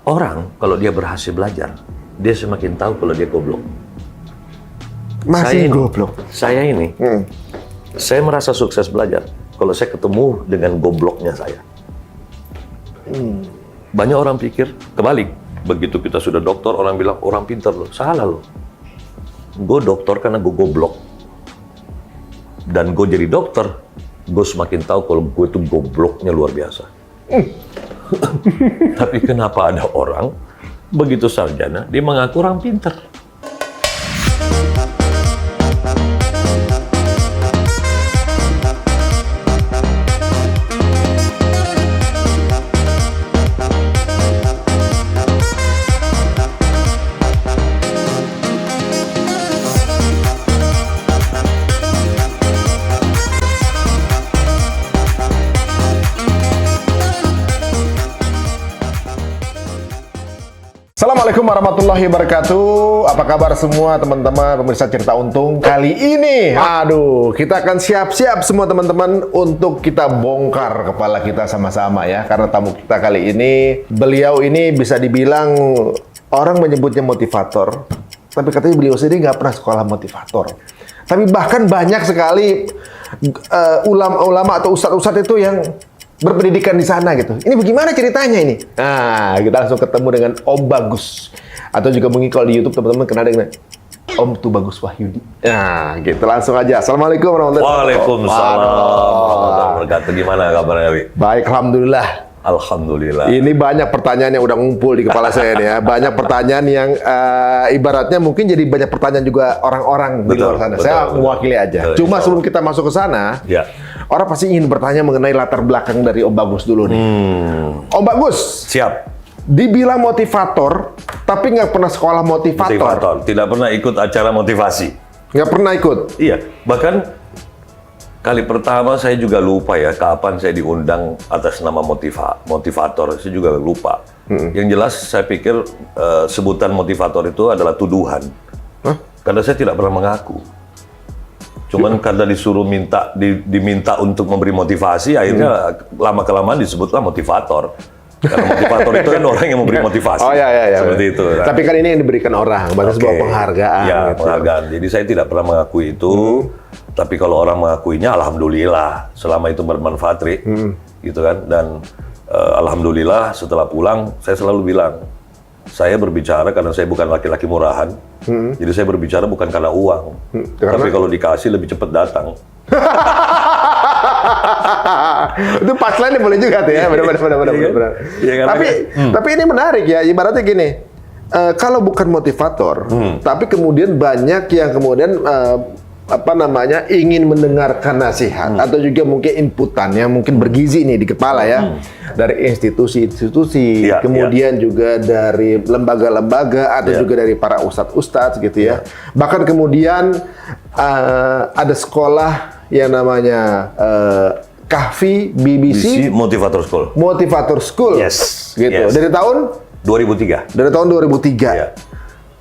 Orang kalau dia berhasil belajar, dia semakin tahu kalau dia goblok. Masih goblok. Saya ini, saya merasa sukses belajar kalau saya ketemu dengan gobloknya saya. Banyak orang pikir kebalik. Begitu kita sudah dokter, orang bilang orang pintar loh. Salah loh. Gue dokter karena gue goblok. Dan gue jadi dokter, gue semakin tahu kalau gue itu gobloknya luar biasa. Tapi kenapa ada orang begitu sarjana, dia mengaku orang pintar? Assalamualaikum warahmatullahi wabarakatuh. Apa kabar semua teman-teman pemirsa Cerita Untung? Kali ini, kita akan siap-siap semua teman-teman untuk kita bongkar kepala kita sama-sama ya. Karena tamu kita kali ini, beliau ini bisa dibilang orang menyebutnya motivator, tapi katanya beliau sendiri nggak pernah sekolah motivator. Tapi bahkan banyak sekali ulama-ulama atau ustadz-ustadz itu yang berpendidikan di sana gitu. Ini bagaimana ceritanya ini? Nah, kita langsung ketemu dengan Om Bagus. Atau juga mungkin kalau di YouTube teman-teman kenal dengan Om Tu Bagus Wahyudi. Nah, gitu langsung aja. Assalamualaikum warahmatullahi wabarakatuh. Waalaikumsalam warahmatullahi wabarakatuh. Gimana kabarnya, Wi? Baik, alhamdulillah. Alhamdulillah. Ini banyak pertanyaan yang udah ngumpul di kepala saya nih ya. Banyak pertanyaan yang ibaratnya mungkin jadi banyak pertanyaan juga orang-orang di luar sana. Saya mewakili aja. Betul, Cuma sebelum kita masuk ke sana, ya, orang pasti ingin bertanya mengenai latar belakang dari Om Bagus dulu nih. Om Bagus. Siap. Dibilang motivator, tapi nggak pernah sekolah motivator. Motivator. Tidak pernah ikut acara motivasi. Nggak pernah ikut. Iya. Bahkan kali pertama saya juga lupa ya kapan saya diundang atas nama motivator. Saya juga lupa. Yang jelas saya pikir sebutan motivator itu adalah tuduhan. Karena saya tidak pernah mengaku. Cuman karena disuruh diminta untuk memberi motivasi, akhirnya lama-kelamaan disebutlah motivator. Karena motivator itu kan orang yang memberi motivasi. Oh iya. Seperti itu. Tapi kan ini yang diberikan orang, berarti sebuah penghargaan. Ya, gitu. penghargaan. Jadi saya tidak pernah mengakui itu. Tapi kalau orang mengakuinya, alhamdulillah. Selama itu bermanfaat, gitu kan. Dan alhamdulillah setelah pulang, saya selalu bilang, saya berbicara karena saya bukan laki-laki murahan. Jadi saya berbicara bukan karena uang. Tapi kalau dikasih lebih cepat datang. Itu punchline boleh juga tuh ya, benar. Tapi ini menarik ya, ibaratnya gini, kalau bukan motivator, tapi kemudian banyak yang kemudian ingin mendengarkan nasihat atau juga mungkin inputan yang mungkin bergizi nih di kepala ya, dari institusi-institusi, kemudian juga dari lembaga-lembaga atau juga dari para ustadz-ustadz gitu ya. Bahkan kemudian ada sekolah yang namanya Kahfi BBC Motivator School. Motivator School. Yes. Gitu. Yes. Dari tahun 2003. Dari tahun 2003. Ya.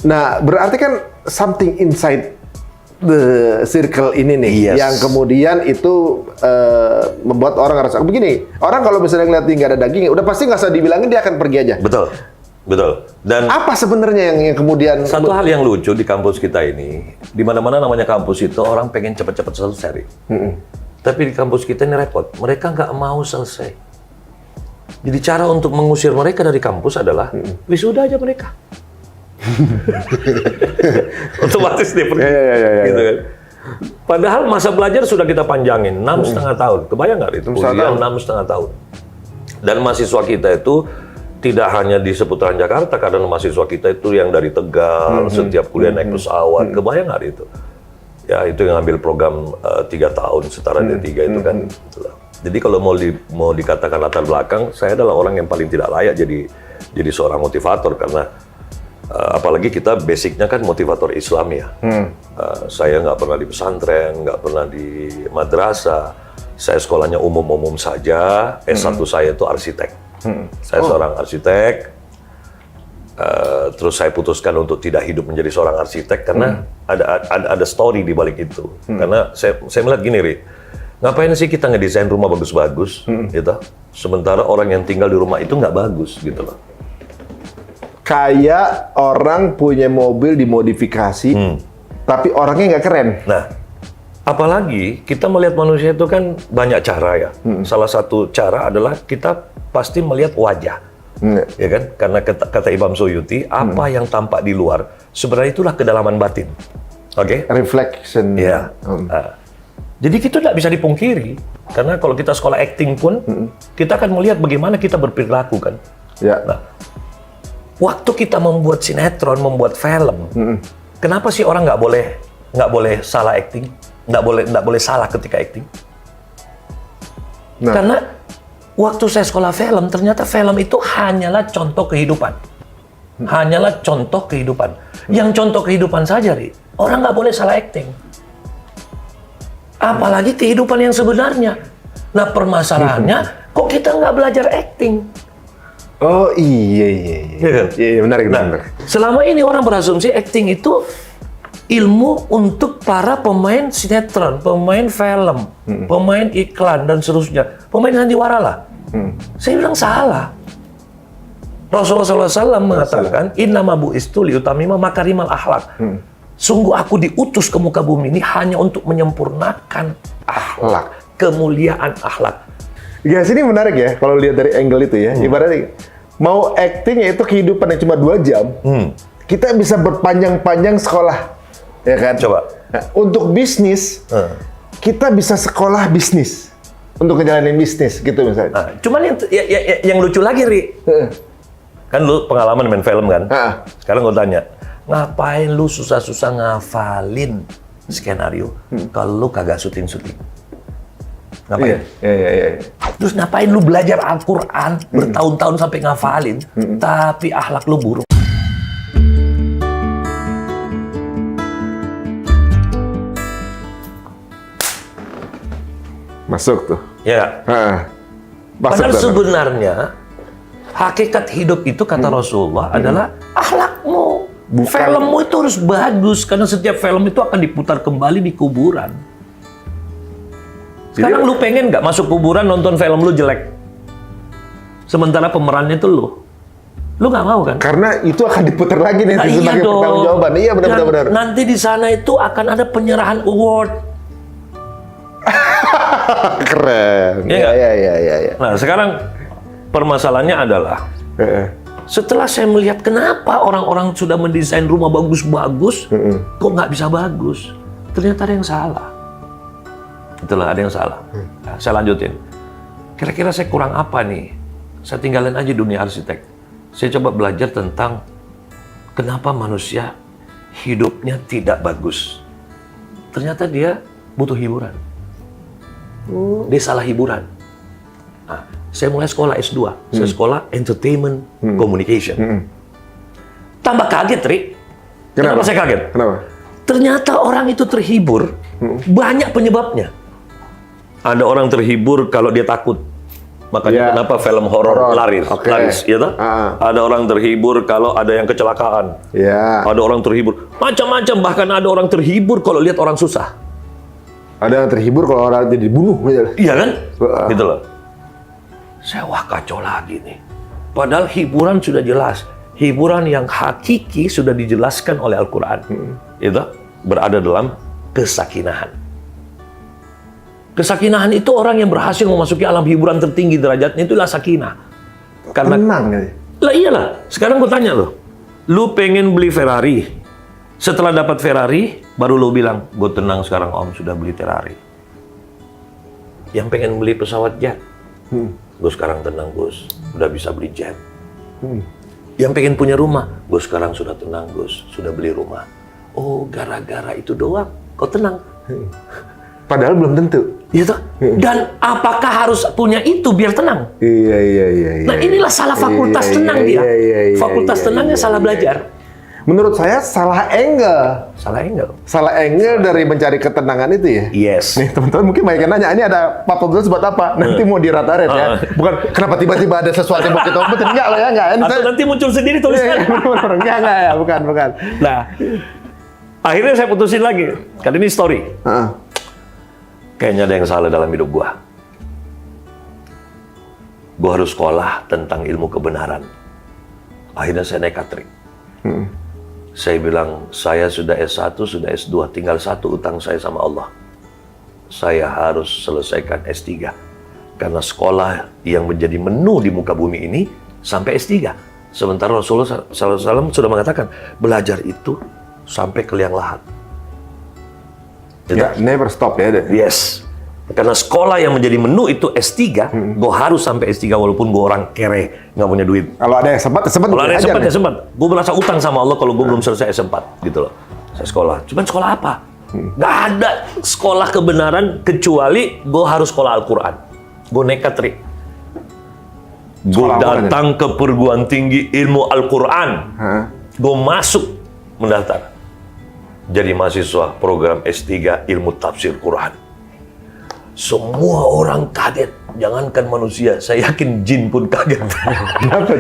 Nah, berarti kan something inside the circle ini nih, yang kemudian itu membuat orang ngerasa begini. Orang kalau misalnya ngeliat nggak ada daging, udah pasti nggak usah dibilangin, dia akan pergi aja. Betul. Dan apa sebenarnya yang kemudian satu hal yang lucu di kampus kita ini, di mana-mana namanya kampus itu orang pengen cepat-cepat selesai. Tapi di kampus kita ini repot, mereka nggak mau selesai. Jadi cara untuk mengusir mereka dari kampus adalah wisuda aja mereka. Otomatis dia pergi. Gitu kan. Padahal masa belajar sudah kita panjangin 6,5 tahun. Kebayang nggak itu? Kuliah 6,5 tahun. Dan mahasiswa kita itu tidak hanya di seputaran Jakarta, karena mahasiswa kita itu yang dari Tegal, setiap kuliah naik pesawat. Kebayang nggak itu? Ya, itu yang ambil program 3 tahun setara D3 itu kan. Jadi kalau mau dikatakan latar belakang, saya adalah orang yang paling tidak layak jadi seorang motivator, karena apalagi kita basicnya kan motivator Islam ya. Saya nggak pernah di pesantren, nggak pernah di madrasah. Saya sekolahnya umum-umum saja. S1 saya itu arsitek. Saya seorang arsitek. Terus saya putuskan untuk tidak hidup menjadi seorang arsitek karena ada story di balik itu. Karena saya melihat gini, Ri, ngapain sih kita ngedesain rumah bagus-bagus, gitu? Sementara orang yang tinggal di rumah itu nggak bagus, gitu loh. Kayak orang punya mobil dimodifikasi, tapi orangnya nggak keren. Nah, apalagi kita melihat manusia itu kan banyak cara ya. Salah satu cara adalah kita pasti melihat wajah. Ya kan? Karena kata Imam Suyuti, apa yang tampak di luar sebenarnya itulah kedalaman batin. Oke? Reflection. Iya. Jadi itu tidak bisa dipungkiri. Karena kalau kita sekolah acting pun, kita akan melihat bagaimana kita berperilaku kan. Ya. Nah, waktu kita membuat sinetron, membuat film, kenapa sih orang nggak boleh salah acting, nggak boleh salah ketika acting? Nah. Karena waktu saya sekolah film, ternyata film itu hanyalah contoh kehidupan, hanyalah contoh kehidupan. Yang contoh kehidupan saja, Ri. Orang nggak boleh salah acting. Apalagi kehidupan yang sebenarnya. Nah, permasalahannya, kok kita nggak belajar acting? Oh iya. Iya, menarik. Selama ini orang berasumsi acting itu ilmu untuk para pemain sinetron, pemain film, pemain iklan, dan seterusnya. Pemain sandiwara lah. Saya bilang salah. Rasulullah SAW mengatakan, Innama bu'istu liutamima makarimal akhlak. Sungguh aku diutus ke muka bumi ini hanya untuk menyempurnakan akhlak, kemuliaan akhlak. Ya, sini menarik ya, kalau lihat dari angle itu ya. Ibaratnya, mau acting yaitu kehidupan yang cuma 2 jam, kita bisa berpanjang-panjang sekolah. Ya kan? Coba. Nah, untuk bisnis, kita bisa sekolah bisnis. Untuk ngejalanin bisnis, gitu misalnya. Nah, cuman yang lucu lagi, Ri. Kan lu pengalaman main film kan? Sekarang gue tanya, ngapain lu susah-susah ngafalin skenario kalau lu kagak syuting-syuting? Ngapain? Iya. Terus ngapain lu belajar Al-Quran bertahun-tahun sampai ngafalin, tapi akhlak lu buruk? Masuk tuh. Ya. Padahal sebenarnya hakikat hidup itu kata Rasulullah adalah akhlakmu. Filmmu itu harus bagus karena setiap film itu akan diputar kembali di kuburan. Sekarang lu pengen nggak masuk kuburan nonton film lu jelek? Sementara pemerannya itu lu nggak mau kan? Karena itu akan diputar lagi nih sebagai pertanggungjawaban. Iya benar. Nanti di sana itu akan ada penyerahan award. Keren. Iya. Nah, sekarang permasalahannya adalah setelah saya melihat kenapa orang-orang sudah mendesain rumah bagus-bagus, kok nggak bisa bagus? Ternyata ada yang salah. Itulah, ada yang salah. Nah, saya lanjutin. Kira-kira saya kurang apa nih? Saya tinggalin aja dunia arsitek. Saya coba belajar tentang kenapa manusia hidupnya tidak bagus. Ternyata dia butuh hiburan. Dia salah hiburan. Nah, saya mulai sekolah S2. Saya sekolah Entertainment Communication. Tambah kaget, Ri. Kenapa saya kaget? Kenapa? Ternyata orang itu terhibur, banyak penyebabnya. Ada orang terhibur kalau dia takut. Makanya kenapa film horor laris, ya toh? Ada orang terhibur kalau ada yang kecelakaan. Ada orang terhibur, macam-macam. Bahkan ada orang terhibur kalau lihat orang susah. Ada yang terhibur kalau orang dibunuh. Iya kan? Gitu loh. Saya wah kacau lagi nih. Padahal hiburan sudah jelas. Hiburan yang hakiki sudah dijelaskan oleh Al-Quran. Itu berada dalam kesakinahan. Kesakinahan itu orang yang berhasil memasuki alam hiburan tertinggi derajatnya itulah sakinah. Karena tenang ya? Lah iyalah. Sekarang gue tanya lo. Lu pengen beli Ferrari. Setelah dapat Ferrari, baru lu bilang, gue tenang sekarang om sudah beli Ferrari. Yang pengen beli pesawat jet. Gue sekarang tenang Gus, udah bisa beli jet. Yang pengen punya rumah, gue sekarang sudah tenang Gus, sudah beli rumah. Oh, gara-gara itu doang, kau tenang. Padahal belum tentu. Iya toh? Dan apakah harus punya itu biar tenang? Iya. Nah inilah salah fakultas tenang dia. Fakultas tenangnya salah belajar. Menurut saya salah angle. Salah angle dari mencari ketenangan itu ya. Yes. Nih teman-teman mungkin banyak yang nanya, ini ada 14 buat apa? Nanti mau dirataret ya. Bukan kenapa tiba-tiba ada sesuatu yang mau kita omongin. Enggak lah ya, enggak. Atau nanti muncul sendiri tulisan. Enggak ya, bukan. Nah, akhirnya saya putusin lagi. Kali ini story. Kayaknya ada yang salah dalam hidup gua. Gua harus sekolah tentang ilmu kebenaran. Akhirnya saya nekat, Rik. Saya bilang, saya sudah S1, sudah S2, tinggal satu utang saya sama Allah. Saya harus selesaikan S3. Karena sekolah yang menjadi menu di muka bumi ini sampai S3. Sementara Rasulullah SAW sudah mengatakan, belajar itu sampai ke liang lahat. Ya, never stop ya. Yes. Karena sekolah yang menjadi menu itu S3, gue harus sampai S3 walaupun gue orang kere, nggak punya duit. Kalau ada yang sempat, Kalau ada yang sempat, ya sempat. Gue merasa utang sama Allah kalau gue belum selesai S4, gitu loh. Saya sekolah. Cuman sekolah apa? Nggak ada sekolah kebenaran kecuali gue harus sekolah Al-Quran. Gue nekat, Rik. Gue datang ke perguruan tinggi ilmu Al-Quran. Gue masuk mendaftar. Jadi mahasiswa program S3 ilmu tafsir Quran. Semua orang kaget, jangankan manusia, saya yakin jin pun kaget.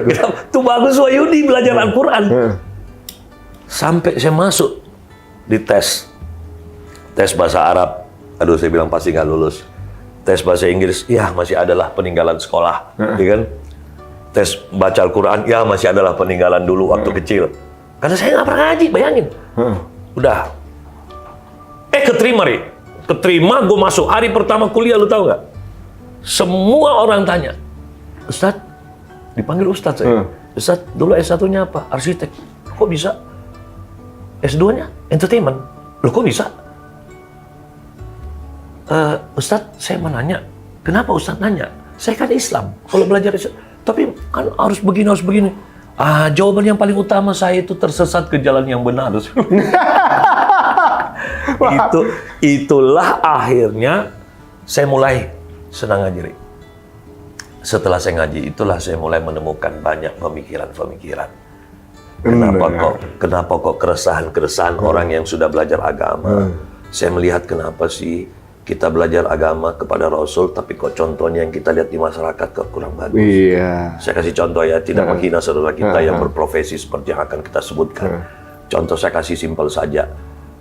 Kenapa tuh? Bagus Wahyudi belajar Al-Quran. Sampai saya masuk di tes bahasa Arab, aduh saya bilang pasti nggak lulus. Tes bahasa Inggris, ya masih adalah peninggalan sekolah, ya kan? Tes baca Al-Quran, ya masih adalah peninggalan dulu waktu kecil. Karena saya nggak pernah ngaji, bayangin. Udah, keterima, Rik. Keterima, gue masuk hari pertama kuliah, lu tahu nggak? Semua orang tanya, Ustadz, dipanggil Ustadz saya. Ustadz, dulu S1-nya apa? Arsitek. Kok bisa? S2-nya entertainment. Loh kok bisa? Ustadz, saya mau nanya, kenapa Ustadz nanya? Saya kan Islam, kalau belajar Islam, tapi kan harus begini. Jawaban yang paling utama saya itu tersesat ke jalan yang benar. Itulah akhirnya saya mulai senang ngaji. Setelah saya ngaji, itulah saya mulai menemukan banyak pemikiran-pemikiran. Kenapa kok keresahan orang yang sudah belajar agama? Saya melihat kenapa sih kita belajar agama kepada Rasul, tapi kok contohnya yang kita lihat di masyarakat kok kurang bagus. Iya. Saya kasih contoh ya, tidak menghina saudara kita yang berprofesi seperti yang akan kita sebutkan. Contoh saya kasih simpel saja.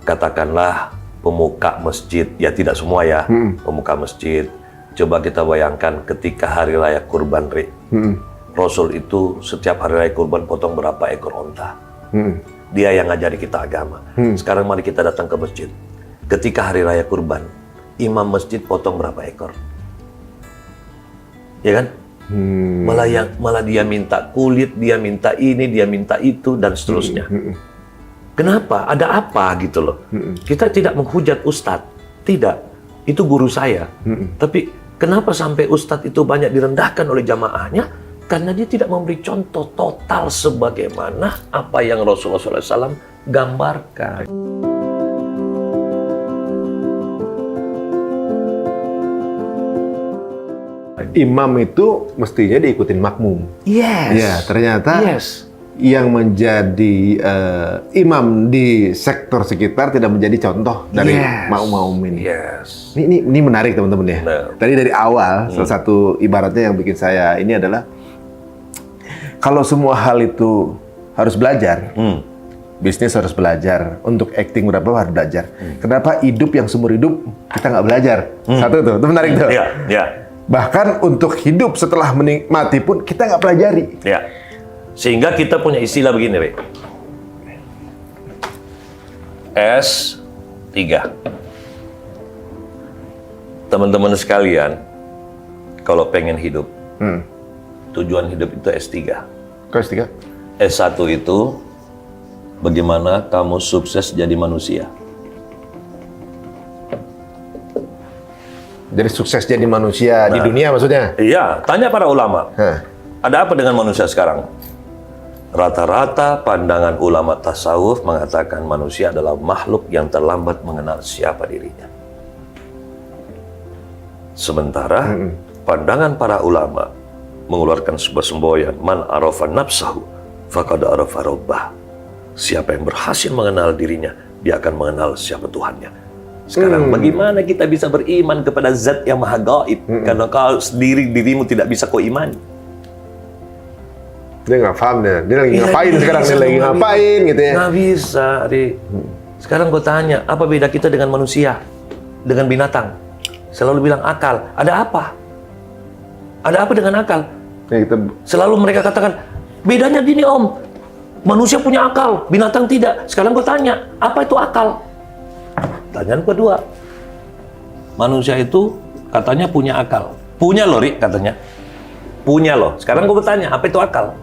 Katakanlah pemuka masjid, ya tidak semua ya, pemuka masjid. Coba kita bayangkan ketika hari raya kurban, Rik. Rasul itu setiap hari raya kurban potong berapa ekor onta. Dia yang ngajari kita agama. Sekarang mari kita datang ke masjid. Ketika hari raya kurban, imam masjid potong berapa ekor? Ya kan? Malah dia minta kulit, dia minta ini, dia minta itu, dan seterusnya. Kenapa? Ada apa gitu loh? Kita tidak menghujat Ustadz. Tidak. Itu guru saya. Tapi kenapa sampai Ustadz itu banyak direndahkan oleh jamaahnya? Karena dia tidak memberi contoh total sebagaimana apa yang Rasulullah SAW gambarkan. Imam itu mestinya diikutin makmum. Yes. Ya, ternyata yang menjadi imam di sektor sekitar tidak menjadi contoh dari makmum ini. Ini menarik teman-teman ya. Tadi dari awal salah satu ibaratnya yang bikin saya ini adalah kalau semua hal itu harus belajar. Bisnis harus belajar, untuk acting berapa harus belajar. Kenapa hidup yang seumur hidup kita nggak belajar? Satu tuh, itu menarik tuh. Bahkan untuk hidup setelah mati pun kita nggak pelajari. Sehingga kita punya istilah begini, Rik. S3. Teman-teman sekalian, kalau pengen hidup, tujuan hidup itu S3. Kok S3? S1 itu bagaimana kamu sukses jadi manusia. Jadi sukses jadi manusia di dunia maksudnya? Iya, tanya para ulama. Ada apa dengan manusia sekarang? Rata-rata pandangan ulama tasawuf mengatakan manusia adalah makhluk yang terlambat mengenal siapa dirinya. Sementara pandangan para ulama mengeluarkan sebuah semboyan, man arafa nafsahu faqad arafa rabbah. Siapa yang berhasil mengenal dirinya, dia akan mengenal siapa Tuhannya. Sekarang bagaimana kita bisa beriman kepada zat yang maha gaib? Karena kau sendiri dirimu tidak bisa kau imani. Dia nggak paham dia lagi ngapain sekarang, dia lagi ngapain gitu ya. Nggak bisa, Rik. Sekarang gue tanya, apa beda kita dengan manusia? Dengan binatang? Selalu bilang akal. Ada apa? Ada apa dengan akal? Ya, Selalu mereka katakan, Bedanya gini Om, manusia punya akal, binatang tidak. Sekarang gue tanya, apa itu akal? Pertanyaan kedua, manusia itu katanya punya akal. Punya loh, Ri, katanya. Punya loh. Sekarang gue bertanya, apa itu akal?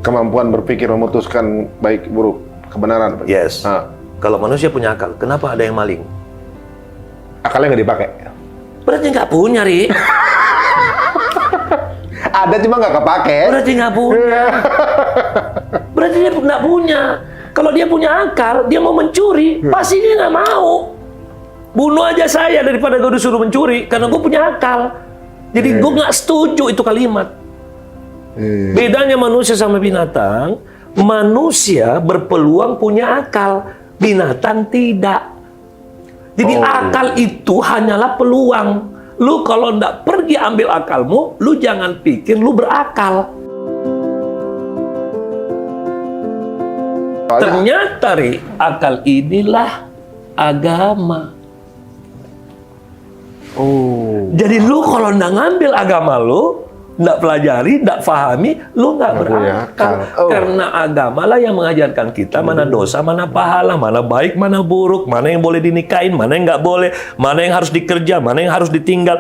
Kemampuan berpikir memutuskan baik buruk, kebenaran. Yes. Kalau manusia punya akal, kenapa ada yang maling? Akalnya nggak dipakai. Berarti nggak punya, Ri. Ada cuma nggak kepake. Berarti nggak punya. Berarti dia nggak punya. Kalau dia punya akal, dia mau mencuri, pasti dia nggak mau. Bunuh aja saya daripada gue disuruh mencuri, karena gue punya akal. Jadi gue nggak setuju itu kalimat. Bedanya manusia sama binatang, manusia berpeluang punya akal, binatang tidak. Jadi akal itu hanyalah peluang. Lu kalau nggak pergi ambil akalmu, lu jangan pikir lu berakal. Ternyata, Ri, akal inilah agama. Jadi lu kalau nggak ngambil agama lu, nggak pelajari, nggak pahami, lu nggak berakal. Karena agama lah yang mengajarkan kita mana dosa, mana pahala, mana baik, mana buruk, mana yang boleh dinikahin, mana yang nggak boleh, mana yang harus dikerja, mana yang harus ditinggal.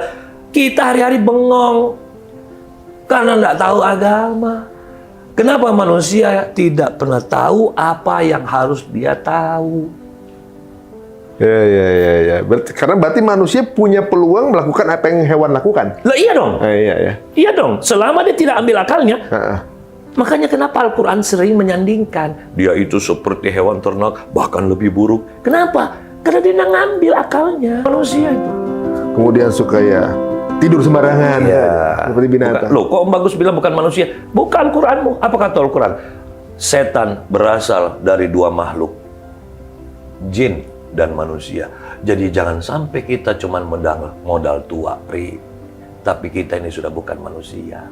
Kita hari-hari bengong karena nggak tahu agama. Kenapa manusia tidak pernah tahu apa yang harus dia tahu? Ya. Karena berarti manusia punya peluang melakukan apa yang hewan lakukan. Lah iya dong. Iya. Iya dong. Selama dia tidak ambil akalnya. Makanya kenapa Al-Quran sering menyandingkan dia itu seperti hewan ternak, bahkan lebih buruk. Kenapa? Karena dia nggak ngambil akalnya. Manusia itu. Kemudian suka tidur sembarangan. Seperti binatang. Loh, kok Om Bagus bilang bukan manusia? Bukan Quranmu. Apa kata Al-Quran? Setan berasal dari dua makhluk, jin dan manusia. Jadi jangan sampai kita cuma modal tua, Ri. Tapi kita ini sudah bukan manusia.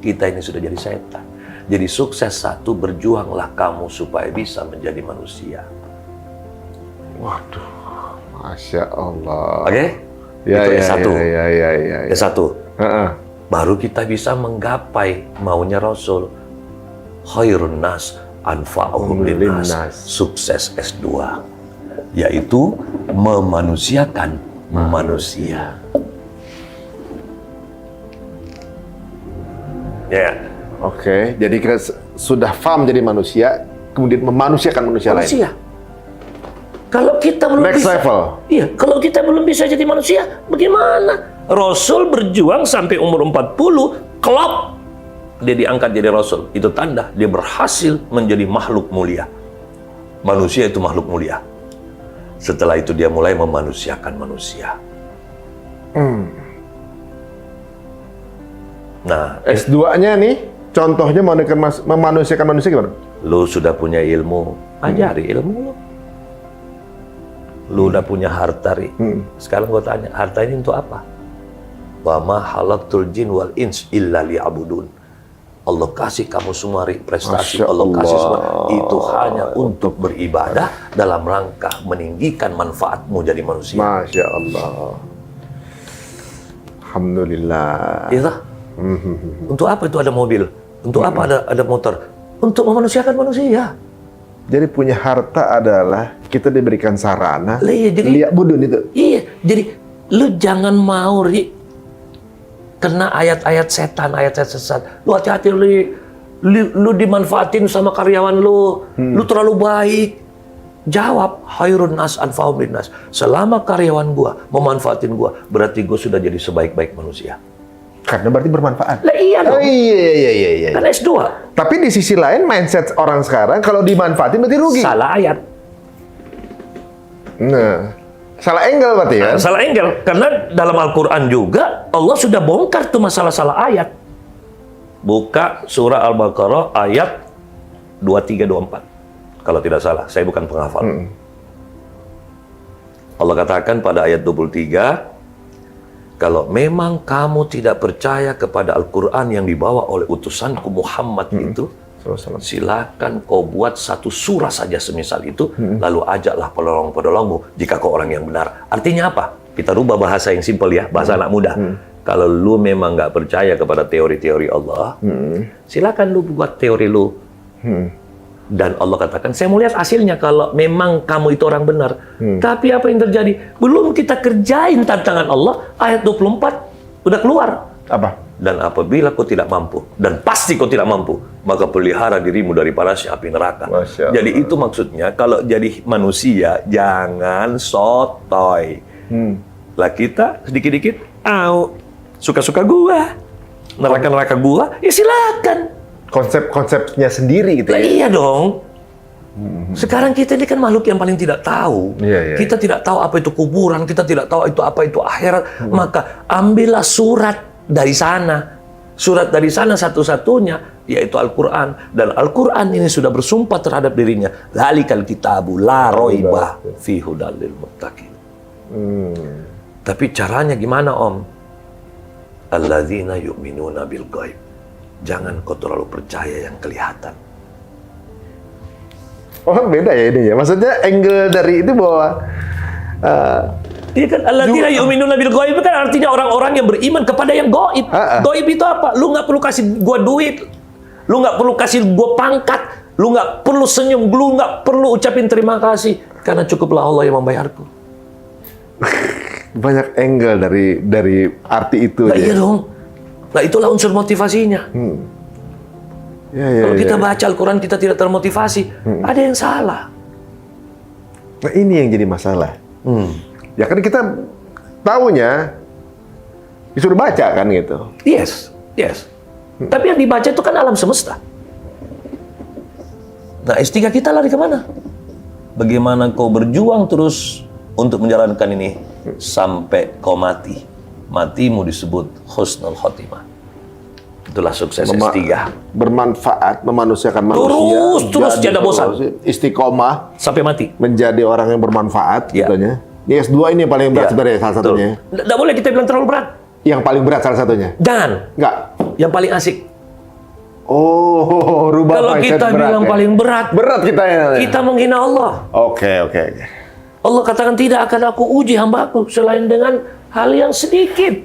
Kita ini sudah jadi setan. Jadi sukses satu, berjuanglah kamu supaya bisa menjadi manusia. Waduh, Masya Allah. Oke? Itu S1. Ya. S1. Baru kita bisa menggapai maunya Rasul. Khairun nas anfa'uhum linnas. Sukses S2. Yaitu memanusiakan manusia. Oke, jadi kita sudah paham jadi manusia, kemudian memanusiakan manusia lain. Kalau kita belum Next bisa, level. Iya, kalau kita belum bisa jadi manusia, bagaimana? Rasul berjuang sampai umur 40, klop, dia diangkat jadi Rasul. Itu tanda dia berhasil menjadi makhluk mulia. Manusia itu makhluk mulia. Setelah itu dia mulai memanusiakan manusia. Nah, S2-nya nih, contohnya memanusiakan manusia gimana? lu sudah punya ilmu, ajari ilmu lu. Lu udah punya harta, Ri. Sekarang gue tanya, harta ini untuk apa? Wa ma khalaqtul jin wal ins illa liya'budun. Allah kasih kamu semua, Ri, prestasi. Allah kasih semua. Itu hanya untuk beribadah dalam rangka meninggikan manfaatmu jadi manusia. Masya Allah. Alhamdulillah. Iya. Untuk apa itu ada mobil? Untuk apa ada motor? Untuk memanusiakan manusia. Jadi punya harta adalah kita diberikan sarana. Iya, jadi lihat budun itu. Iya, jadi lu jangan mau, Ri, kena ayat-ayat setan, ayat-ayat sesat. Lu hati-hati, lu dimanfaatin sama karyawan lu. Lu terlalu baik. Jawab, khairun nas anfa'uhum linnas. Selama karyawan gua memanfaatin gua, berarti gua sudah jadi sebaik-baik manusia. Karena berarti bermanfaat. Lah iya dong. Iya. Kan S2. Tapi di sisi lain mindset orang sekarang kalau dimanfaatin berarti rugi. Salah ayat. Nah, salah angle berarti ya? Salah angle. Karena dalam Al-Quran juga Allah sudah bongkar tuh masalah salah ayat. Buka surah Al-Baqarah ayat 23-24. Kalau tidak salah, saya bukan penghafal. Allah katakan pada ayat 23, kalau memang kamu tidak percaya kepada Al-Quran yang dibawa oleh utusanku Muhammad itu, silakan kau buat satu surah saja semisal itu, lalu ajaklah penolong-penolongmu jika kau orang yang benar. Artinya apa? Kita rubah bahasa yang simpel ya, bahasa anak muda. Kalau lu memang nggak percaya kepada teori-teori Allah, silakan lu buat teori lu. Dan Allah katakan, saya mau lihat hasilnya kalau memang kamu itu orang benar. Tapi apa yang terjadi? Belum kita kerjain tantangan Allah, ayat 24 udah keluar. Apa? Dan apabila kau tidak mampu, dan pasti kau tidak mampu, maka pelihara dirimu dari panasnya api neraka. Masya Allah. Jadi itu maksudnya, kalau jadi manusia, jangan sotoy. Lah kita sedikit-dikit, suka-suka gua, neraka-neraka gua, ya silakan. Konsep-konsepnya sendiri gitu Lah ya? iya dong. Sekarang kita ini kan makhluk yang paling tidak tahu. Iya. Kita tidak tahu apa itu kuburan, kita tidak tahu itu apa itu akhirat. Maka ambillah surat dari sana. Surat dari sana satu-satunya yaitu Al-Quran. Dan Al-Quran ini sudah bersumpah terhadap dirinya. Dzalikal kitabu la raiba fi hudal lil muttaqin. Tapi caranya gimana, Om? Alladzina yu'minuna bil ghaib. Jangan kau terlalu percaya yang kelihatan. Oh, beda ya ini ya. Maksudnya angle dari itu bahwa Iya kan, alladzina yu'minuna bil ghaib kan artinya orang-orang yang beriman kepada yang gaib. Gaib itu apa? Lu nggak perlu kasih gua duit, lu nggak perlu kasih gua pangkat, lu nggak perlu senyum, lu nggak perlu ucapin terima kasih, karena cukuplah Allah yang membayarku. banyak angle dari arti itu. Nah, iya dong. Nah, itulah unsur motivasinya. Kalau kita baca Al-Quran kita tidak termotivasi, ada yang salah. Nah, ini yang jadi masalah. Ya kan kita taunya disuruh baca kan gitu. Yes. Tapi yang dibaca itu kan alam semesta. Nah, S3 kita lari kemana? Bagaimana kau berjuang terus untuk menjalankan ini sampai kau mati. Matimu disebut husnul khotimah. Itulah sukses S3. Bermanfaat, memanusiakan manusia. Terus tiada bosan. Istiqomah. Sampai mati. Menjadi orang yang bermanfaat. Ya. Gitu. Ini S2 ini yang paling berat sebenarnya salah satunya. Tidak boleh kita bilang terlalu berat. Yang paling berat salah satunya. Jangan. Enggak. Yang paling asik. Oh, rubah Kalau mindset kita berat, bilang ya. paling berat, Berat kita ya. kita menghina Allah. Oke. Allah katakan tidak akan aku uji hambaku selain dengan hal yang sedikit.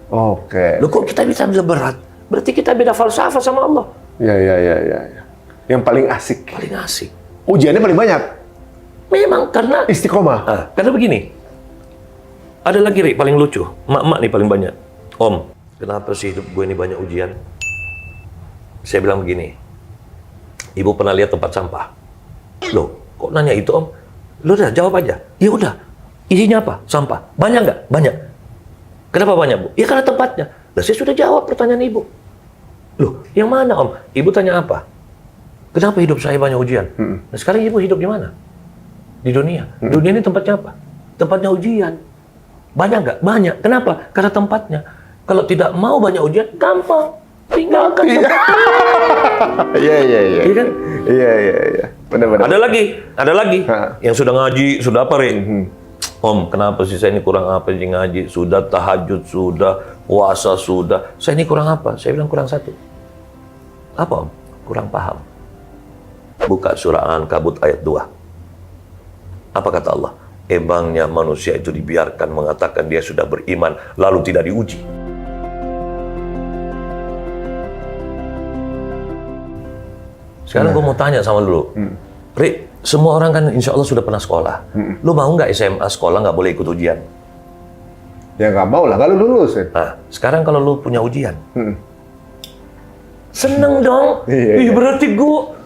Oke. Loh, kok kita bisa bilang berat? Berarti kita beda falsafah sama Allah. Ya. Yang paling asik. Paling asik. Ujiannya paling banyak. Memang karena Istiqomah. karena begini. Ada lagi, Rik, paling lucu. Mak-mak nih paling banyak. Om, kenapa sih hidup gue ini banyak ujian? Saya bilang begini. Ibu pernah lihat tempat sampah? Loh, kok nanya itu, Om? Lo udah jawab aja. Ya udah. Isinya apa? Sampah. Banyak nggak? Banyak. Kenapa banyak, Bu? Ya karena tempatnya. Nah, saya sudah jawab pertanyaan Ibu. Loh, yang mana, Om? Ibu tanya apa? Kenapa hidup saya banyak ujian? Nah, sekarang Ibu hidup di mana? Di dunia. Dunia ini tempatnya apa? Tempatnya ujian. Banyak nggak? Banyak. Kenapa? Karena tempatnya. Kalau tidak mau banyak ujian, gampang. Tinggalkan tempat. Iya. Iya kan? Iya. Benar. Ada lagi. Yang sudah ngaji, sudah apa, Rik? Om, kenapa sih saya ini kurang apa sih ngaji? Sudah tahajud, sudah puasa, sudah. Saya ini kurang apa? Saya bilang kurang satu. Apa, Om? Kurang paham. Buka surah Al-Ankabut ayat 2. Apa kata Allah? Emangnya manusia itu dibiarkan mengatakan dia sudah beriman, lalu tidak diuji. Sekarang gue mau tanya sama lu, Rik, semua orang kan insya Allah sudah pernah sekolah. Lu mau nggak SMA sekolah nggak boleh ikut ujian? Ya nggak mau lah, kalau lulus ya. Nah, sekarang kalau lu punya ujian, seneng dong. Iya. Berarti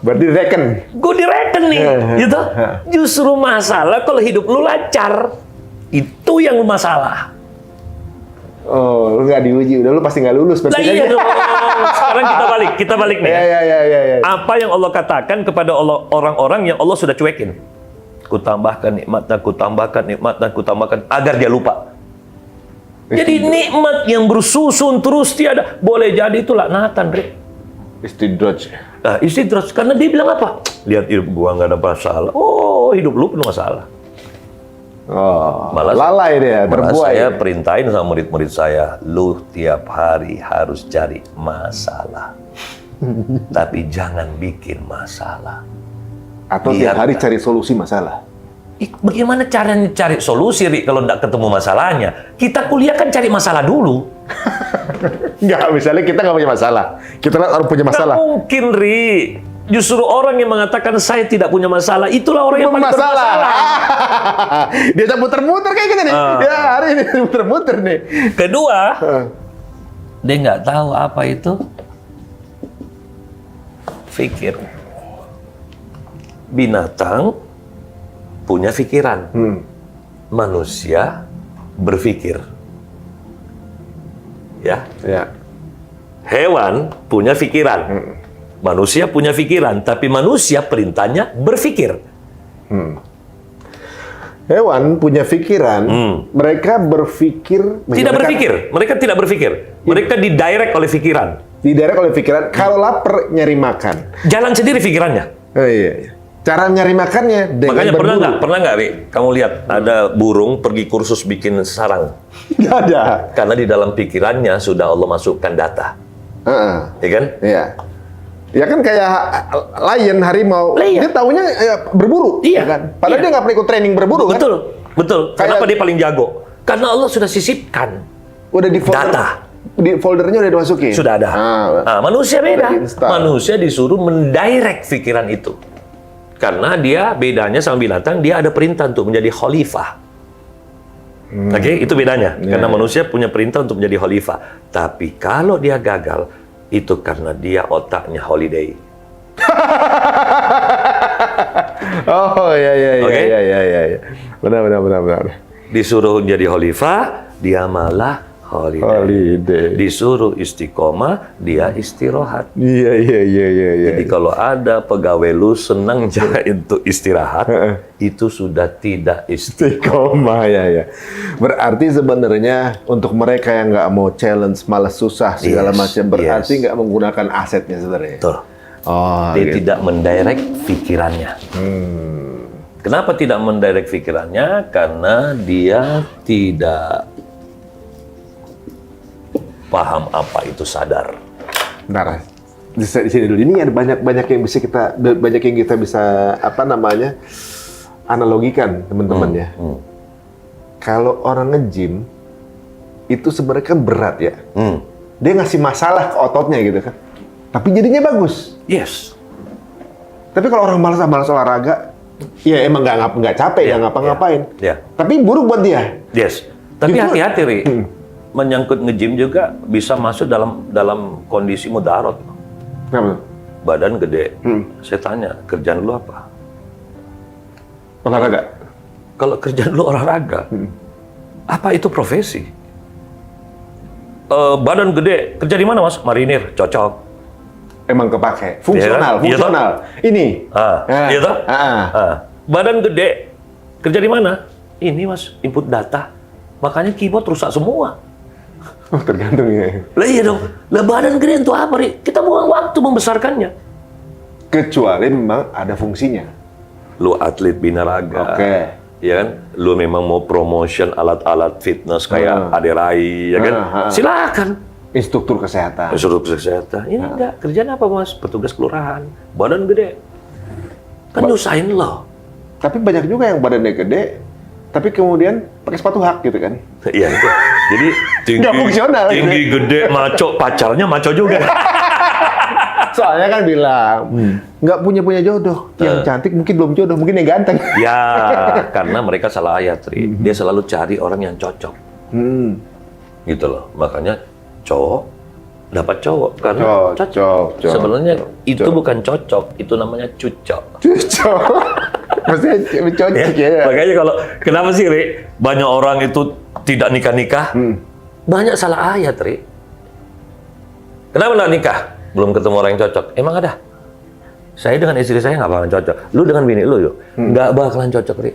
Berarti direken. gue direken nih, gitu. Justru masalah kalau hidup lu lancar, itu yang masalah. Oh, lu nggak diuji, udah lu pasti nggak lulus. Lah iya dong. Sekarang kita balik nih. Iya. Apa yang Allah katakan kepada orang-orang yang Allah sudah cuekin? Kutambahkan nikmat, kutambahkan agar dia lupa. Jadi nikmat yang bersusun terus tiada, boleh jadi itu laknatan, Rik. Istidraj. Nah, istidraj karena dia bilang apa? Lihat hidup gua nggak ada masalah. Oh, hidup lu penuh masalah. Oh, Malah lalai dia, terbuai. Saya perintahin sama murid-murid saya, lu tiap hari harus cari masalah. Tapi jangan bikin masalah. Atau tiap hari cari solusi masalah. Bagaimana caranya cari solusi, Ri, kalau nggak ketemu masalahnya? Kita kuliah kan cari masalah dulu. Nggak, misalnya kita nggak punya masalah. Kita harus punya masalah. Nggak mungkin, Ri. Justru orang yang mengatakan saya tidak punya masalah, itulah orang yang paling bermasalah. Dia tak muter-muter kayak gini nih. Ya, hari ini muter-muter nih. Kedua, dia nggak tahu apa itu fikir. Binatang punya pikiran. Manusia berpikir. Ya. Ya. Hewan punya pikiran. Manusia punya pikiran, tapi manusia perintahnya berpikir. Hewan punya pikiran, mereka berpikir... Tidak berpikir, mereka tidak berpikir. Mereka didirect oleh pikiran. Didirect oleh pikiran, kalau lapar nyari makan. Jalan sendiri pikirannya. Oh iya. Cara nyari makannya dengan Makanya berburu. pernah nggak, Ri? Kamu lihat ada burung pergi kursus bikin sarang. Nggak ada. Karena di dalam pikirannya sudah Allah masukkan data. Ya kan? Iya. Ya kan kayak lion, harimau. Iya. Dia taunya berburu. Iya. Kan? Padahal Iya. dia nggak pernah ikut training berburu kan? Betul. Kayak- Kenapa dia paling jago? Karena Allah sudah sisipkan Udah di folder. data. Di foldernya udah dimasukin. Sudah ada. Nah, manusia beda. Udah di-install. Manusia disuruh mendirect pikiran itu. Karena dia bedanya sama binatang, dia ada perintah untuk menjadi khalifah. Oke, itu bedanya. Karena manusia punya perintah untuk menjadi khalifah. Tapi kalau dia gagal, itu karena dia otaknya holiday. Oh iya. Oke. Iya. Benar. Disuruh menjadi khalifah, dia malah holiday. Holiday. Disuruh istiqomah, dia istirahat. Iya. Jadi kalau ada pegawai lu senang untuk istirahat, itu sudah tidak Istiqomah ya. Berarti sebenarnya untuk mereka yang nggak mau challenge, malas susah segala Yes, macam, berarti yes. nggak menggunakan asetnya sebenarnya. Betul. Oh, Dia gitu. tidak mendirect pikirannya. Kenapa tidak mendirect pikirannya? Karena dia tidak paham apa itu sadar. Bentar, di sini dulu. Ini ada banyak yang kita bisa analogikan teman-teman ya. Kalau orang nge-gym itu sebenarnya kan berat ya. Dia ngasih masalah ke ototnya gitu kan. Tapi jadinya bagus. Yes. Tapi kalau orang malas olahraga, ya emang nggak capek ya ngapa-ngapain. Ya. Tapi buruk buat dia. Yes. Tapi Itu- hati-hati, Ri. Menyangkut nge-gym juga bisa masuk dalam kondisi mudarat. Kenapa? Badan gede. Saya tanya, kerjaan lu apa? Olahraga. Kalau kerjaan lu olahraga, apa itu profesi? Badan gede, kerja di mana, Mas? Marinir, cocok. Emang kepake. Fungsional. Iya, toh? Ini. Iya toh? Ah. Badan gede, kerja di mana? Ini, Mas, input data. Makanya keyboard rusak semua. Oh, tergantung ya. Lah iya dong. Lah badan gede untuk apa, Ri? Kita buang waktu membesarkannya. Kecuali memang ada fungsinya. Lu atlet binaraga. Oke. Ya kan? Lu memang mau promotion alat-alat fitness kayak Aderai, ya kan? Silakan. Instruktur kesehatan. Suruh kesehatan. Ini enggak. Kerjaan apa, Mas? Petugas kelurahan. Badan gede. Kan nyusahin lo. Tapi banyak juga yang badannya gede, tapi kemudian pakai sepatu hak gitu kan. Iya itu. Jadi tinggi, Nggak fungsional, tinggi gede, maco, pacarnya maco juga. Soalnya kan bilang, nggak punya jodoh. Yang cantik mungkin belum jodoh, mungkin yang ganteng. Ya, karena mereka salah ayat, Ri. Dia selalu cari orang yang cocok. Gitu loh. Makanya cowok dapat cowok karena Cocok. Sebenarnya itu bukan cocok, itu namanya cucok. Cocok. Maksudnya cocok ya. Makanya kenapa sih, Ri? Banyak orang itu tidak nikah-nikah. Banyak salah ayat, Ri. Kenapa nggak nikah? Belum ketemu orang yang cocok. Emang ada? Saya dengan istri saya nggak bakalan cocok. Lu dengan bini lu yuk, nggak bakalan cocok, Ri.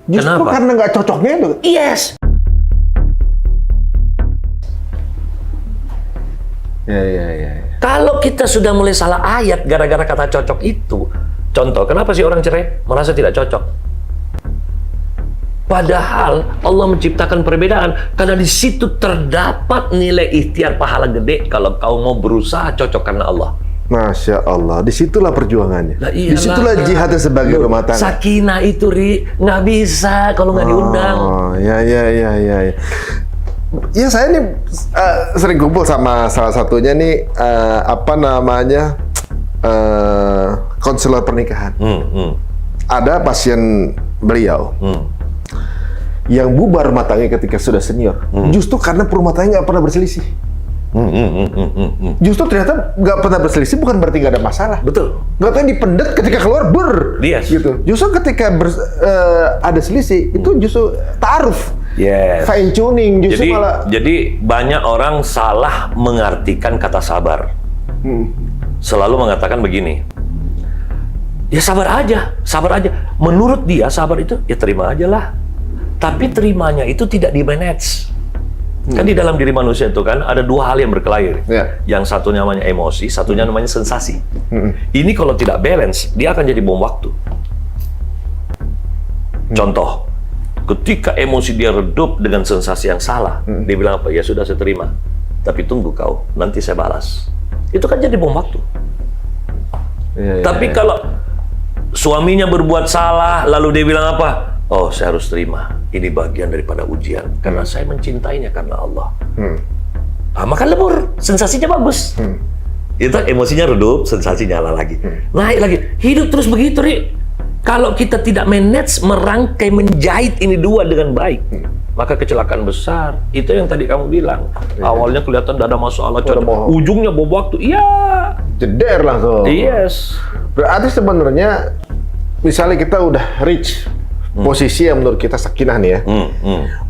Justru Kenapa? karena nggak cocoknya itu. Yes. Ya. Kalau kita sudah mulai salah ayat gara-gara kata cocok itu, contoh, kenapa sih orang cerai merasa tidak cocok? Padahal Allah menciptakan perbedaan karena di situ terdapat nilai ikhtiar pahala gede kalau kau mau berusaha cocok karena Allah. Masya Allah, disitulah perjuangannya. Lah iyalah. Disitulah jihadnya sebagai rumah tangga. Sakinah itu, Ri, nggak bisa kalau nggak diundang. Oh, ya. Ya saya nih sering kumpul sama salah satunya nih konselor pernikahan. Ada pasien beliau yang bubar rumah tangga ketika sudah senior, justru karena rumah tangga nggak pernah berselisih. Justru ternyata nggak pernah berselisih bukan berarti nggak ada masalah. Betul. Nggak tahu dipendet ketika keluar Yes. gitu. Justru ketika ada selisih itu justru ta'aruf. Yes. Fine tuning justru malah. Jadi banyak orang salah mengartikan kata sabar. Selalu mengatakan begini. Ya sabar aja. Menurut dia sabar itu ya terima aja lah. Tapi terimanya itu tidak di-manage. Kan di dalam diri manusia itu kan ada dua hal yang berkelahi. Ya. Yang satu namanya emosi, satunya namanya sensasi. Ini kalau tidak balance, dia akan jadi bom waktu. Contoh, ketika emosi dia redup dengan sensasi yang salah, dia bilang apa? Ya sudah saya terima, tapi tunggu kau, nanti saya balas. Itu kan jadi bom waktu. Tapi kalau suaminya berbuat salah, lalu dia bilang apa? Oh, saya harus terima. Ini bagian daripada ujian. Karena saya mencintainya karena Allah. Maka lebur. Sensasinya bagus. Itu emosinya redup, sensasinya nyala lagi. Naik lagi. Hidup terus begitu, Ri. Kalau kita tidak manage, merangkai, menjahit ini dua dengan baik, maka kecelakaan besar. Itu yang tadi kamu bilang. Awalnya kelihatan tidak ada masalah. Ujungnya bom waktu. Iya. Jeder langsung. Yes. Berarti sebenarnya, misalnya kita udah reach posisi yang menurut kita sakinah nih ya,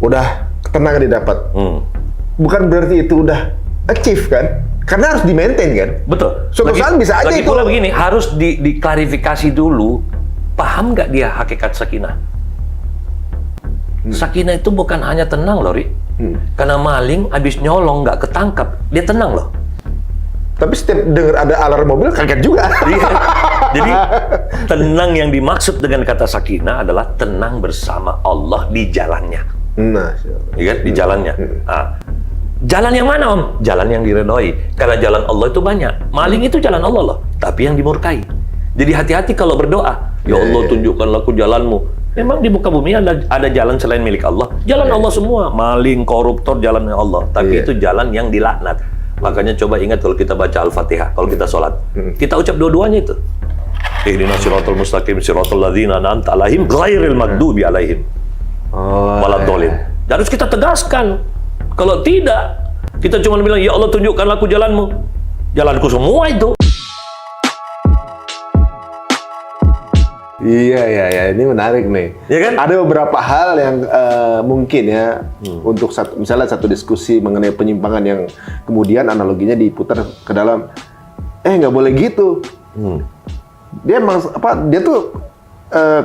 udah ketenangan didapat. Bukan berarti itu udah achieve kan? Karena harus di-maintain kan? Betul. Suatu saat bisa aja lagi itu. Pula begini, harus diklarifikasi dulu. Paham nggak dia hakikat sakinah? Sakinah itu bukan hanya tenang loh, Ri. Karena maling habis nyolong nggak ketangkap, dia tenang loh. Tapi setiap dengar ada alarm mobil kaget juga. Jadi tenang yang dimaksud dengan kata sakinah adalah tenang bersama Allah di jalannya. Nah, Ya kan? Di jalannya. Jalan yang mana, Om? Jalan yang diredoi. Karena jalan Allah itu banyak. Maling itu jalan Allah loh, tapi yang dimurkai. Jadi hati-hati kalau berdoa. Ya Allah, tunjukkanlah aku jalanmu. Memang di muka bumi ada jalan selain milik Allah. Jalan Allah semua. Maling, koruptor, jalannya Allah. Tapi itu jalan yang dilaknat. Makanya coba ingat kalau kita baca Al-Fatihah, kalau kita sholat, kita ucap dua-duanya itu. Ihdinas siratal mustaqim siratal ladzina an'amta 'alaihim ghairil maghdubi 'alaihim waladdallin. Harus kita tegaskan. Kalau tidak, kita cuma bilang, ya Allah tunjukkanlah aku jalanmu. Jalanku semua itu. Iya, ini menarik nih. Ya kan? Ada beberapa hal yang mungkin ya untuk misalnya satu diskusi mengenai penyimpangan yang kemudian analoginya diputar ke dalam, nggak boleh gitu. Dia emang dia tuh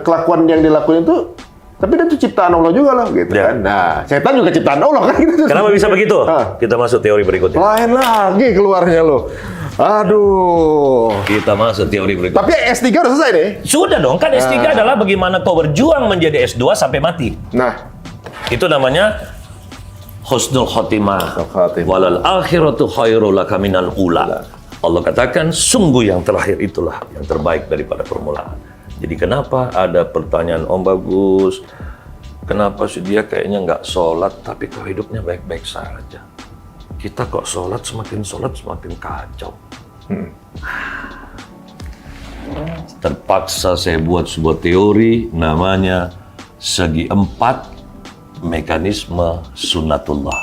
kelakuan yang dilakuin itu, tapi dia tuh ciptaan Allah juga loh, gitu kan. Nah, setan juga ciptaan Allah kan. Gitu. Kenapa bisa begitu? Kita masuk teori berikutnya. Lain lagi keluarnya loh. Aduh. Kita masuk teori berikutnya. Tapi S3 udah selesai deh. Sudah dong, kan S3 adalah bagaimana kau berjuang menjadi S2 sampai mati. Nah, itu namanya husnul khotimah. Walal akhiratu khairul laka minal ula. Allah katakan, sungguh yang terakhir itulah yang terbaik daripada permulaan. Jadi kenapa ada pertanyaan, Om Bagus, kenapa sih dia kayaknya nggak sholat, tapi kok hidupnya baik-baik saja? Kita kok sholat semakin kacau. Terpaksa saya buat sebuah teori namanya segi empat mekanisme sunnatullah.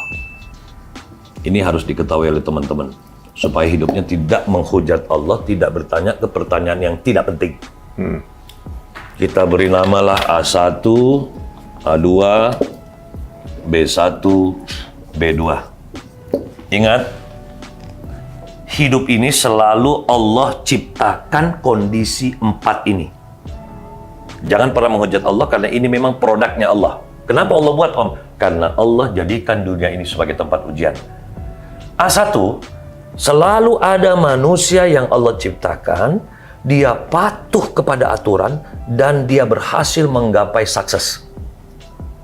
Ini harus diketahui oleh teman-teman supaya hidupnya tidak menghujat Allah, tidak bertanya ke pertanyaan yang tidak penting. Kita beri namalah A1, A2, B1, B2. Ingat, hidup ini selalu Allah ciptakan kondisi empat ini. Jangan pernah menghujat Allah karena ini memang produknya Allah. Kenapa Allah buat, Om? Karena Allah jadikan dunia ini sebagai tempat ujian. A1, selalu ada manusia yang Allah ciptakan, dia patuh kepada aturan, dan dia berhasil menggapai sukses.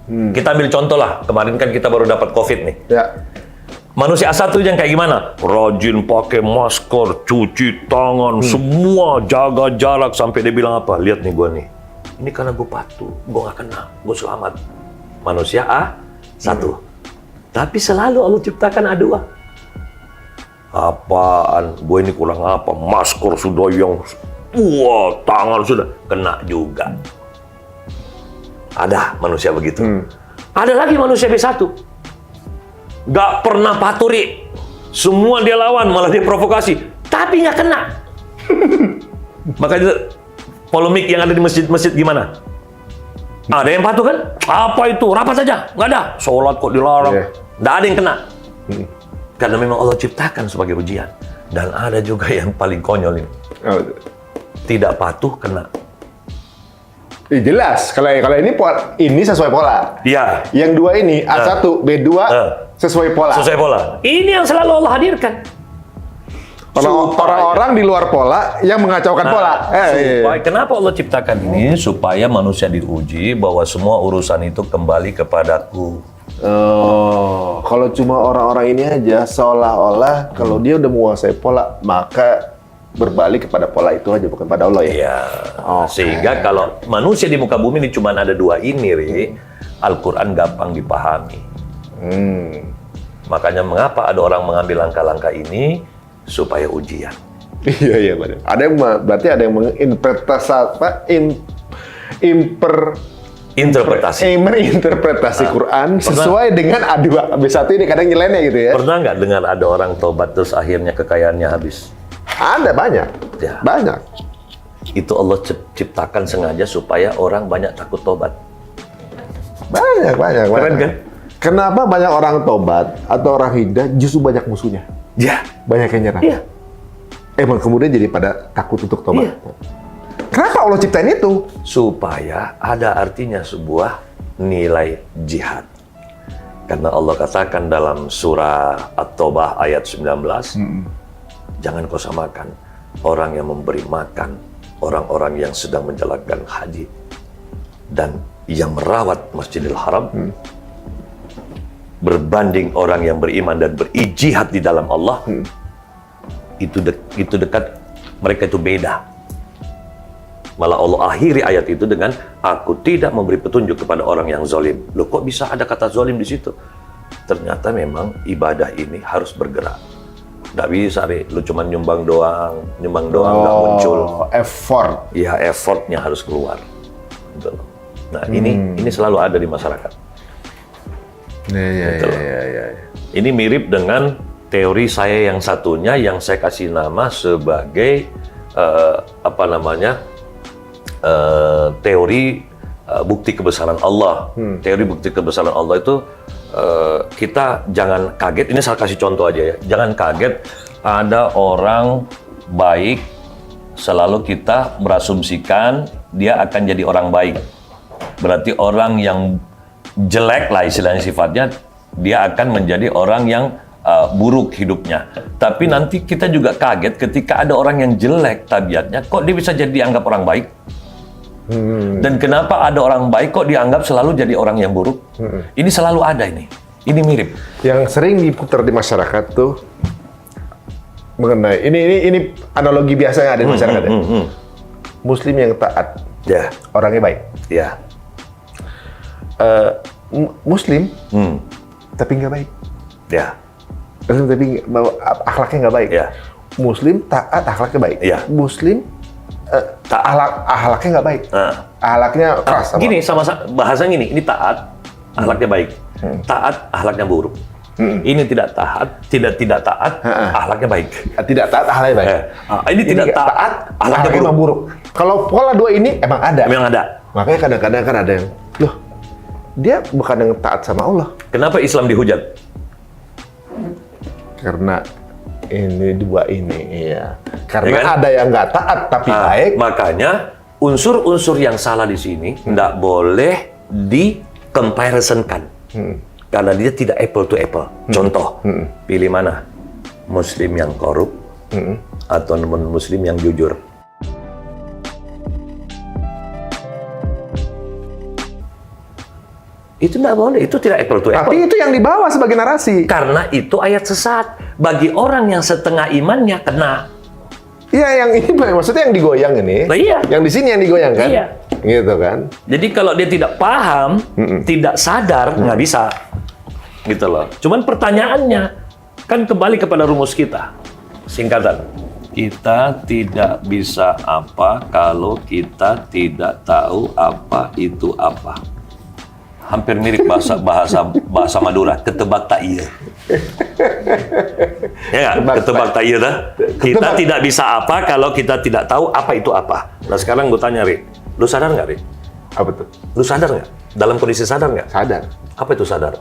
Kita ambil contoh lah, kemarin kan kita baru dapat COVID nih. Ya. Manusia A1 yang kayak gimana? Rajin pakai masker, cuci tangan, semua jaga jarak sampai dia bilang apa? Lihat nih gue nih. Ini karena gue patuh, gue gak kena, gue selamat. Manusia A1. Tapi selalu Allah ciptakan A2. Apaan? Gue ini kurang apa? Masker sudah yang... Wah, tangan sudah kena juga. Ada manusia begitu. Ada lagi manusia B1. Gak pernah paturi. Semua dia lawan, malah dia provokasi. Tapi nggak kena. Makanya polemik yang ada di masjid-masjid gimana? Ada yang patuh kan? Apa itu? Rapat saja. Nggak ada. Sholat kok dilarang. Nggak ada yang kena. Karena memang Allah ciptakan sebagai ujian. Dan ada juga yang paling konyol ini. Tidak patuh, kena. Jelas, kalau ini sesuai pola. Iya. Yang dua ini A1, B2 sesuai pola. Sesuai pola. Ini yang selalu Allah hadirkan. Orang-orang di luar pola yang mengacaukan pola. Kenapa Allah ciptakan ini? Supaya manusia diuji bahwa semua urusan itu kembali kepadaku. Oh, kalau cuma orang-orang ini aja seolah-olah kalau dia udah menguasai pola, maka berbalik kepada pola itu aja, bukan pada Allah ya? Iya. Sehingga kalau manusia di muka bumi ini cuma ada dua ini, Al-Quran gampang dipahami. Makanya mengapa ada orang mengambil langkah-langkah ini? Supaya ujian. Iya, benar. Berarti ada yang merinterpretasi Quran sesuai dengan A2, B1 ini kadang nyeleneh gitu ya. Pernah nggak dengar ada orang tobat terus akhirnya kekayaannya habis? Ada banyak. Ya. Banyak. Itu Allah ciptakan sengaja supaya orang banyak takut tobat. Banyak. Keren kan? Kenapa banyak orang tobat atau orang hidayah justru banyak musuhnya? Ya. Banyak yang nyerang. Iya. Emang kemudian jadi pada takut untuk tobat. Iya. Kenapa Allah ciptain itu? Supaya ada artinya sebuah nilai jihad. Karena Allah katakan dalam surah At-Taubah ayat 19, jangan kau samakan orang yang memberi makan orang-orang yang sedang menjalankan haji dan yang merawat Masjidil Haram berbanding orang yang beriman dan berijihad di dalam Allah. Itu dekat, mereka itu beda. Malah Allah akhiri ayat itu dengan aku tidak memberi petunjuk kepada orang yang zalim. Loh, kok bisa ada kata zalim di situ? Ternyata memang ibadah ini harus bergerak. Nggak bisa, lu cuma nyumbang doang nggak muncul. Effort. Iya, effortnya harus keluar. Gitu. Nah, ini selalu ada di masyarakat. Iya. Ini mirip dengan teori saya yang satunya yang saya kasih nama sebagai teori bukti kebesaran Allah. Teori bukti kebesaran Allah itu kita jangan kaget. Ini saya kasih contoh aja ya. Jangan kaget ada orang baik selalu kita berasumsikan dia akan jadi orang baik. Berarti orang yang jelek lah istilahnya sifatnya, dia akan menjadi orang yang buruk hidupnya. Tapi nanti kita juga kaget ketika ada orang yang jelek tabiatnya, kok dia bisa jadi dianggap orang baik? Dan kenapa ada orang baik kok dianggap selalu jadi orang yang buruk? Ini selalu ada ini. Ini mirip. Yang sering diputar di masyarakat tuh mengenai ini analogi biasa yang ada di masyarakat ya. Muslim yang taat, Ya. orangnya baik. Ya. Muslim tapi nggak baik. Ya. Muslim tapi akhlaknya nggak baik. Ya. Muslim taat, akhlaknya baik. Ya. Muslim akhlaknya nggak baik. Akhlaknya keras. Gini, sama bahasa gini, ini taat, akhlaknya baik. Taat, akhlaknya buruk. Ini tidak taat, tidak taat, akhlaknya baik. Tidak taat, akhlaknya baik. Ini tidak taat, akhlaknya buruk. Kalau pola dua ini emang ada. Memang ada. Makanya kadang-kadang kan ada yang, loh, dia bukan yang taat sama Allah. Kenapa Islam dihujat? Karena ini dua ini, iya. Karena Ya kan? ada yang nggak taat tapi baik. Makanya unsur-unsur yang salah di sini nggak boleh di-comparisonkan. Karena dia tidak apple to apple. Contoh, pilih mana? Muslim yang korup atau non-Muslim yang jujur? Itu nggak boleh, itu tidak apple to apple. Tapi itu yang dibawa sebagai narasi. Karena itu ayat sesat. Bagi orang yang setengah imannya kena. Iya, yang ini maksudnya yang digoyang ini. Nah, iya. Yang di sini yang digoyang kan? Iya. Gitu kan? Jadi kalau dia tidak paham, tidak sadar, nggak bisa. Gitu loh. Cuman pertanyaannya, kan kembali kepada rumus kita. Singkatan. Kita tidak bisa apa kalau kita tidak tahu apa itu apa. Hampir mirip bahasa Madura, ketebak tak iya. Ya nggak? Ketebak tak iya dah. Kita tidak bisa apa kalau kita tidak tahu apa itu apa. Nah sekarang gue tanya, Ri, lu sadar nggak, Ri? Apa tuh? Lu sadar nggak? Dalam kondisi sadar nggak? Sadar. Apa itu sadar?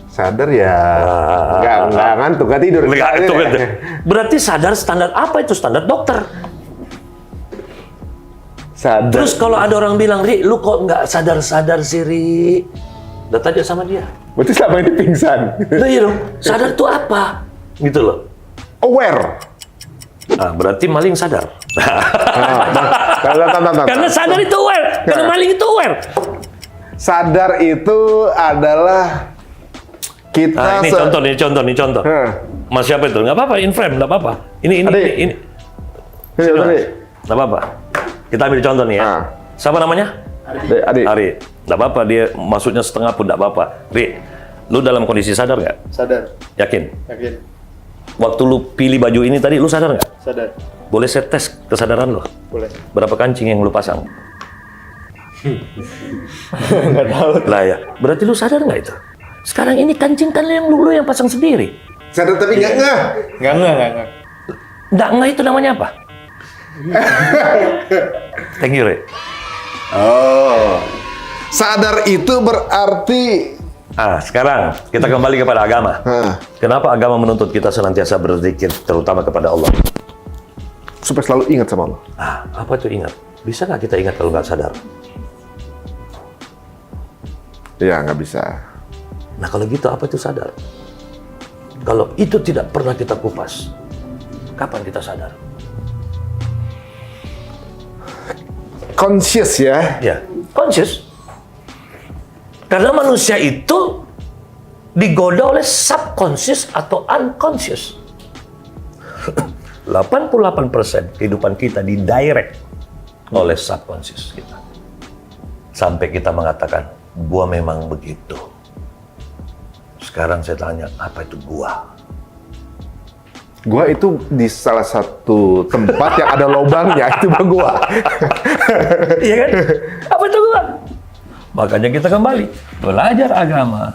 Sadar ya, nggak ngantuk, nggak tidur. Berarti sadar standar apa itu? Standar dokter. Sadar. Terus kalau ada orang bilang, Ri, lu kok nggak sadar-sadar sih, Ri? Udah tanya sama dia. Berarti selama ini pingsan. Nah, iya dong, sadar itu apa? Gitu loh. Aware. Nah, berarti maling sadar. Karena Karena sadar itu aware, karena maling itu aware. sadar itu adalah kita. Nah, ini contoh. Mas siapa itu? Nggak apa-apa, in frame, nggak apa-apa. Ini. Nggak apa-apa. Kita ambil contoh nih ya. Siapa namanya? Ari. Nggak apa-apa, dia maksudnya setengah pun nggak apa-apa. Ri, lu dalam kondisi sadar nggak? Sadar. Yakin? Yakin. Waktu lu pilih baju ini tadi, lu sadar nggak? Sadar. Boleh saya tes kesadaran lu? Boleh. Berapa kancing yang lu pasang? Nggak tahu. Lah ya, berarti lu sadar nggak itu? Sekarang ini kancing kan lu yang pasang sendiri. Sadar tapi nggak ngeh. Nggak. Nggak itu namanya apa? Thank you, Re. Oh. Sadar itu berarti. Sekarang kita kembali kepada agama. Kenapa agama menuntut kita senantiasa berzikir, terutama kepada Allah? Supaya selalu ingat sama Allah. Apa itu ingat? Bisa nggak kita ingat kalau nggak sadar? Iya, nggak bisa. Nah, kalau gitu apa itu sadar? Kalau itu tidak pernah kita kupas, kapan kita sadar? Conscious ya. Ya, conscious. Karena manusia itu digoda oleh subconscious atau unconscious. 88% kehidupan kita didirect oleh subconscious kita. Sampai kita mengatakan, gua memang begitu. Sekarang saya tanya, apa itu gua? Gua itu di salah satu tempat yang ada lubangnya, itu gua. Iya kan? Apa itu gua? Makanya kita kembali belajar agama,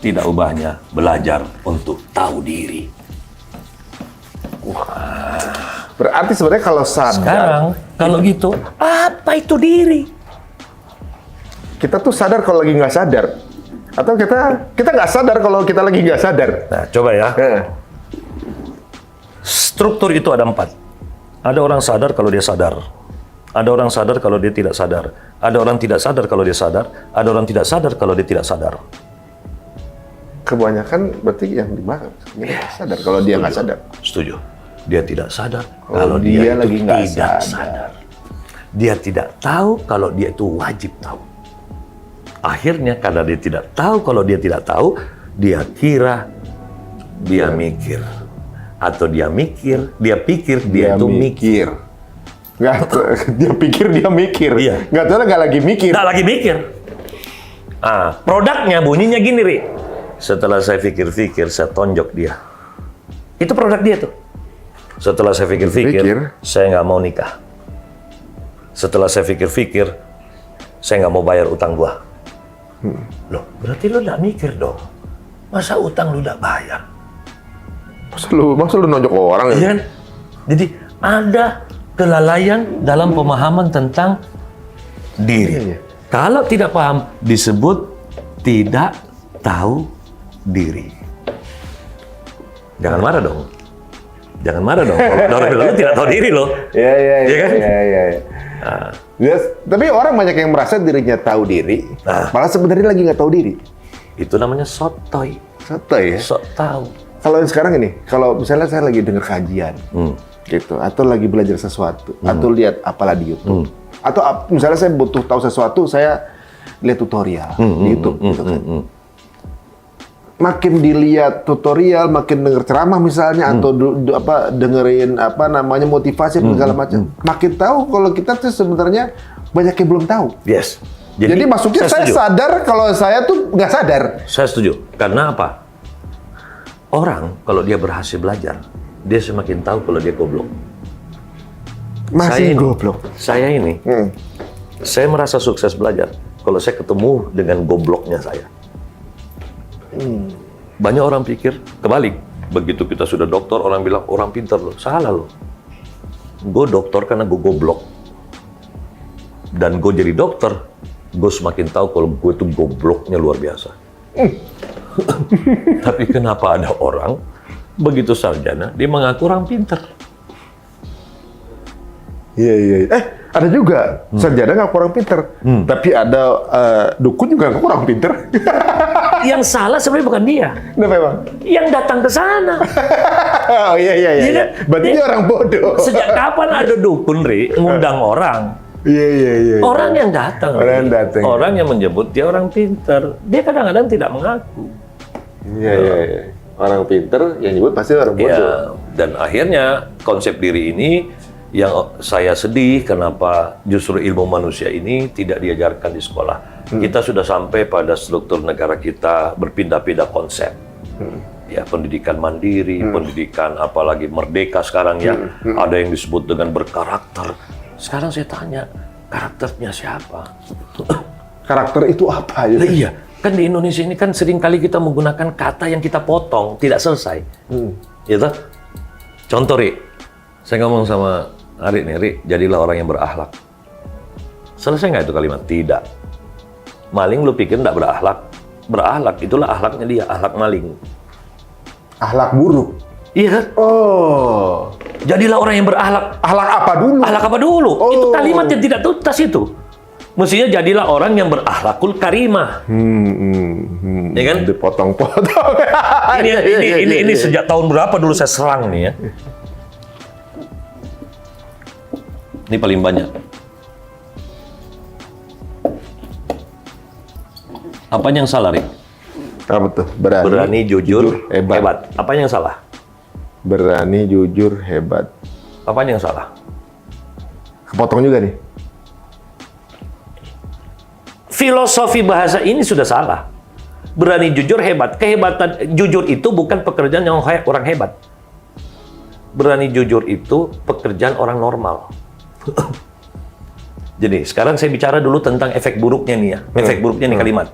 tidak ubahnya belajar untuk tahu diri. Berarti sebenarnya kalau sadar. Sekarang kalau gitu, apa itu diri? Kita tuh sadar kalau lagi nggak sadar. Atau kita nggak sadar kalau kita lagi nggak sadar. Nah, coba ya. Struktur itu ada 4. Ada orang sadar kalau dia sadar. Ada orang sadar kalau dia tidak sadar. Ada orang tidak sadar kalau dia sadar. Ada orang tidak sadar kalau dia tidak sadar. Kebanyakan berarti yang dimana? Sadar kalau dia nggak sadar. Setuju. Dia tidak sadar Kalau dia lagi nggak sadar. Dia tidak tahu kalau dia itu wajib tahu. Akhirnya karena dia tidak tahu kalau dia tidak tahu, dia kira dia mikir. Atau dia pikir dia itu mikir. Nggak, dia pikir dia mikir. Iya. Nggak tahu nggak lagi mikir. Nggak lagi mikir. Produknya bunyinya gini, Ri. Setelah saya pikir-pikir, saya tonjok dia. Itu produk dia tuh. Setelah saya pikir-pikir, saya nggak mau nikah. Setelah saya pikir-pikir, saya nggak mau bayar utang gua. Loh, berarti lu nggak mikir dong. Masa utang lu nggak bayar? Masa lu nonjok orang ya? Iya kan? Jadi ada kelalaian dalam pemahaman tentang diri. Iya. Kalau tidak paham, disebut tidak tahu diri. Jangan marah dong. Jangan marah dong. Kalau orang bilang, lu tidak tahu diri loh. Iya. Iya kan? Iya. Yes, tapi orang banyak yang merasa dirinya tahu diri, malah sebenarnya lagi nggak tahu diri. Itu namanya sotoy. Sotoy ya? Sok tahu. Kalau yang sekarang ini, kalau misalnya saya lagi dengar kajian, gitu, atau lagi belajar sesuatu, atau lihat apalah di YouTube, atau misalnya saya butuh tahu sesuatu, saya lihat tutorial di YouTube gitu kan. Makin dilihat tutorial, makin denger ceramah misalnya atau dengerin motivasi segala macam, makin tahu kalau kita tuh sebenarnya banyak yang belum tahu. Yes. Jadi maksudnya saya sadar kalau saya tuh nggak sadar. Saya setuju. Karena apa? Orang kalau dia berhasil belajar, dia semakin tahu kalau dia goblok. Masih goblok. Saya ini, saya merasa sukses belajar kalau saya ketemu dengan gobloknya saya. Banyak orang pikir kebalik. Begitu kita sudah dokter, orang bilang orang pintar loh. Salah loh. Gue dokter karena gue goblok. Dan gue jadi dokter, gue semakin tahu kalau gue itu gobloknya luar biasa. Tapi kenapa ada orang begitu sarjana, dia mengaku orang pintar? Iya. Ada juga sarjana nggak kurang pinter, tapi ada dukun juga nggak kurang pinter. Yang salah sebenarnya bukan dia. Kenapa emang? Yang datang ke sana. Oh iya. Berarti dia orang bodoh. Sejak kapan ada dukun, Ri, ngundang orang? Iya. Orang yang datang. Orang yang datang. Orang yang menyebut dia orang pintar. Dia kadang-kadang tidak mengaku. Iya. Orang pinter yang nyebut pasti orang bodoh. Ya, dan akhirnya konsep diri ini yang saya sedih kenapa justru ilmu manusia ini tidak diajarkan di sekolah. Kita sudah sampai pada struktur negara kita berpindah-pindah konsep. Ya, pendidikan mandiri, pendidikan apalagi merdeka sekarang ya. Ada yang disebut dengan berkarakter. Sekarang saya tanya, karakternya siapa? Karakter itu apa? Ya? Nah, iya, kan di Indonesia ini kan sering kali kita menggunakan kata yang kita potong, tidak selesai. Gitu? Contoh, Ri, saya ngomong sama Ari nih, Ri, jadilah orang yang berakhlak. Selesai nggak itu kalimat? Tidak. Maling lu pikir nggak berakhlak? Berakhlak, itulah akhlaknya dia, akhlak maling. Akhlak buruk? Iya kan? Oh. Jadilah orang yang berakhlak. Akhlak apa dulu? Akhlak apa dulu? Oh. Itu kalimat yang tidak tuntas itu. Mestinya jadilah orang yang berakhlakul karimah. Ya kan? Dipotong-potong. Ini sejak tahun berapa dulu saya serang nih ya. Ini paling banyak. Apanya yang salah, Rik? Apa tuh? Berani, jujur, hebat. hebat. Apanya yang salah? Berani, jujur, hebat. Apanya yang salah? Kepotong juga nih. Filosofi bahasa ini sudah salah. Berani, jujur, hebat. Kehebatan jujur itu bukan pekerjaan yang orang hebat. Berani, jujur itu pekerjaan orang normal. Jadi sekarang saya bicara dulu tentang efek buruknya nih ya. Efek buruknya nih kalimat.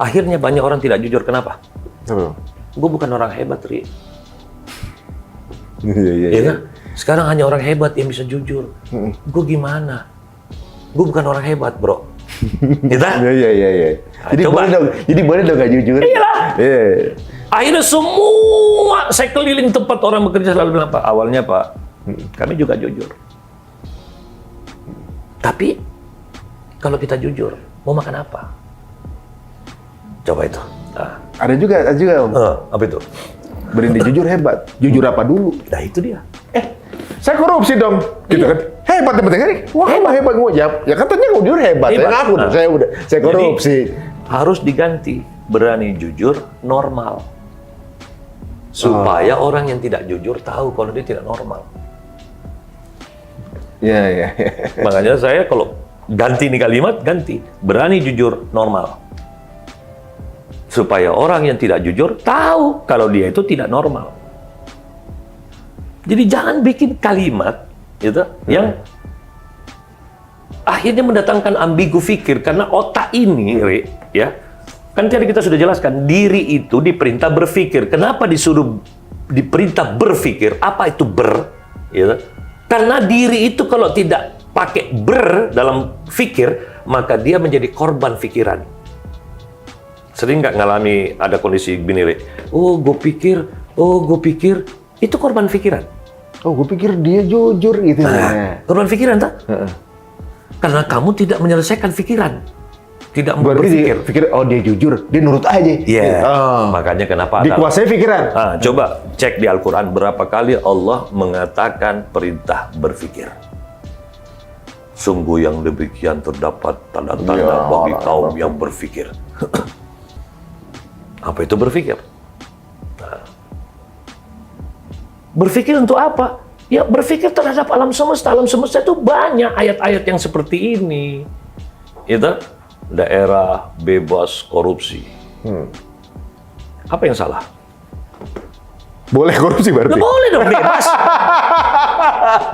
Akhirnya banyak orang tidak jujur. Kenapa? Gue bukan orang hebat, Ri. Iya. Kan? Sekarang hanya orang hebat yang bisa jujur. Gue gimana? Gue bukan orang hebat, bro. Gitu? Iya. Jadi boleh dong gak jujur? Iyalah. Akhirnya semua saya keliling tempat orang bekerja selalu bilang, Pak, awalnya Pak, kami juga jujur. Tapi kalau kita jujur, mau makan apa? Coba itu. Nah. Ada juga Om. Apa itu? Berani jujur hebat. Jujur apa dulu? Nah itu dia. Saya korupsi dong. Gitu kan. Hebat yang penting. Wah, hebat gue jawab. Ya katanya jujur hebat. Saya ngaku dong. Saya korupsi. Jadi, harus diganti. Berani jujur normal. Supaya orang yang tidak jujur tahu kalau dia tidak normal. Iya. Makanya saya kalau ganti nih kalimat, ganti. Berani jujur normal. Supaya orang yang tidak jujur tahu kalau dia itu tidak normal. Jadi jangan bikin kalimat gitu, yang akhirnya mendatangkan ambigu fikir. Karena otak ini, Ri, ya, kan tadi kita sudah jelaskan, diri itu diperintah berpikir. Kenapa disuruh diperintah berpikir? Apa itu ber? Gitu. Karena diri itu kalau tidak pakai ber dalam fikir, maka dia menjadi korban pikiran. Sering nggak ngalami ada kondisi begini, Ri? Oh, gue pikir, itu korban pikiran. Oh, gue pikir dia jujur gitu. Korban pikiran, tak? Karena kamu tidak menyelesaikan pikiran. Tidak berpikir. Pikir, oh dia jujur, dia nurut aja. Iya. Makanya kenapa dikuasai pikiran. Coba cek di Al-Quran berapa kali Allah mengatakan perintah berpikir. Sungguh yang demikian terdapat tanda-tanda bagi kaum yang berpikir. Apa itu berpikir? Nah, berpikir untuk apa? Ya berpikir terhadap alam semesta. Alam semesta itu banyak ayat-ayat yang seperti ini. Itu daerah bebas korupsi. Apa yang salah? Boleh korupsi berarti? Boleh dong, bebas.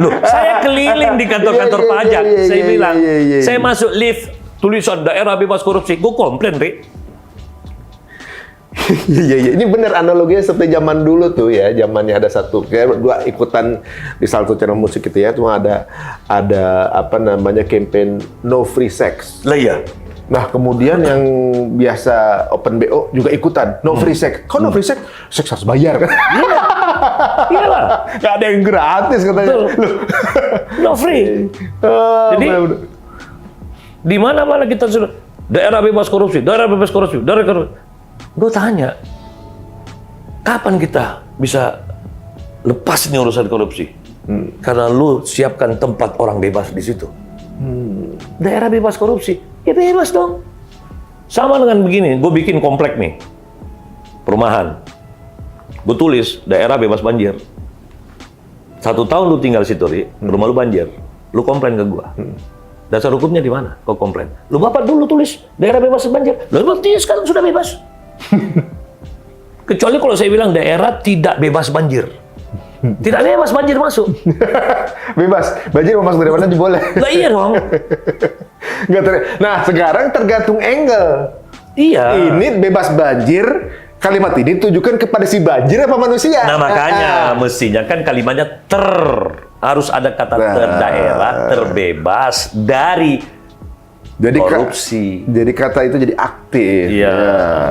Loh, saya keliling di kantor-kantor pajak. Saya bilang, saya masuk lift, tulisan daerah bebas korupsi. Gue komplain, Rik. Iya. Ini bener analoginya seperti zaman dulu tuh ya. Zamannya ada satu, kayak gua ikutan di salah satu channel musik gitu ya. Cuma ada apa namanya campaign no free sex. Lah iya. Nah, kemudian yang biasa open BO juga ikutan, no free sex. Kok no free sex? Seks harus bayar kan? Iya lah. Gak ada yang gratis katanya. Loh. No free. Jadi, di mana-mana kita sudah daerah bebas korupsi, daerah bebas korupsi, daerah korupsi. Gue tanya, kapan kita bisa lepas nih urusan korupsi? Karena lu siapkan tempat orang bebas di situ. Daerah bebas korupsi, ya bebas dong. Sama dengan begini, gue bikin komplek nih, perumahan. Gue tulis daerah bebas banjir. 1 tahun lu tinggal situ, rumah lu banjir, lu komplain ke gue. Dasar hukumnya di mana? Kau komplain. Lu bapak dulu tulis daerah bebas banjir. Lalu berarti sekarang sudah bebas. Kecuali kalau saya bilang daerah tidak bebas banjir. Tidak bebas banjir masuk. Bebas, banjir mau masuk dari mana aja boleh. Lah iya dong. Nah, sekarang tergantung angle. Iya. Ini bebas banjir, kalimat ini ditujukan kepada si banjir apa manusia? Nah makanya mestinya kan kalimatnya harus ada kata daerah terbebas dari korupsi. Jadi kata itu jadi aktif. Iya.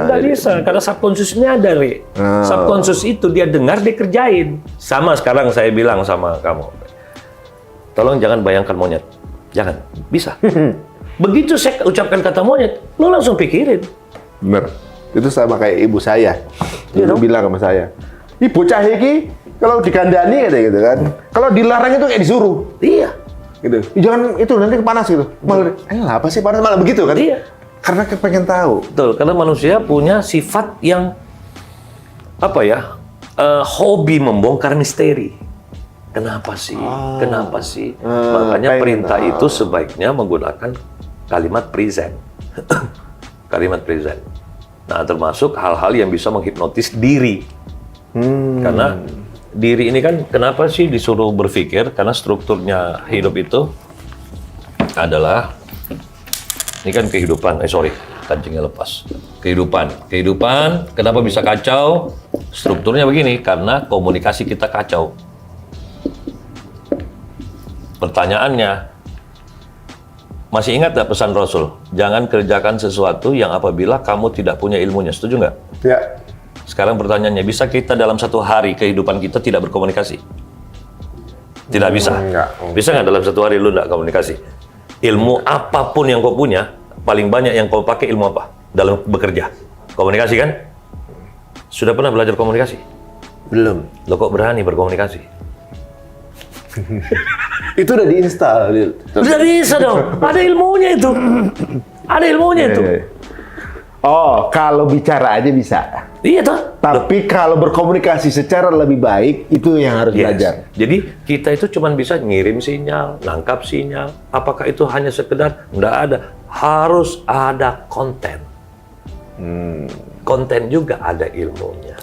Nggak bisa, karena subconsciousnya ada, Ri. Subconscious itu dia dengar, dia kerjain. Sama sekarang saya bilang sama kamu, tolong jangan bayangkan monyet. Jangan. Bisa. Begitu saya ucapkan kata monyet, lo langsung pikirin. Bener. Itu sama kayak ibu saya. Dia bilang sama saya, "Ih, bocah iki kalau dikandani gitu kan. Kalau dilarang itu kayak disuruh." Iya. Gitu. Jangan itu nanti panas gitu. Malah, apa sih panas malah begitu kan? Iya. Karena pengen tahu. Betul, karena manusia punya sifat yang apa ya? Hobi membongkar misteri. Kenapa sih? Kenapa sih? Makanya perintah itu sebaiknya menggunakan kalimat present. Kalimat present. Nah, termasuk hal-hal yang bisa menghipnotis diri. Karena diri ini kan kenapa sih disuruh berpikir? Karena strukturnya hidup itu adalah ini kan kehidupan. Kancingnya lepas. Kehidupan. Kenapa bisa kacau? Strukturnya begini karena komunikasi kita kacau. Pertanyaannya, masih ingat nggak pesan Rasul? Jangan kerjakan sesuatu yang apabila kamu tidak punya ilmunya. Setuju nggak? Ya. Sekarang pertanyaannya, bisa kita dalam 1 hari kehidupan kita tidak berkomunikasi? Tidak bisa. Bisa nggak dalam 1 hari lu nggak komunikasi? Ilmu apapun yang kau punya, paling banyak yang kau pakai ilmu apa? Dalam bekerja. Komunikasi kan? Sudah pernah belajar komunikasi? Belum. Lo kok berani berkomunikasi? Itu udah diinstal. Udah bisa dong. Ada ilmunya itu. Ada ilmunya itu. Oh, kalau bicara aja bisa. Iya toh. Tapi kalau berkomunikasi secara lebih baik, itu yang harus belajar. Jadi kita itu cuma bisa ngirim sinyal, nangkap sinyal. Apakah itu hanya sekedar? Nggak ada. Harus ada konten. Konten juga ada ilmunya.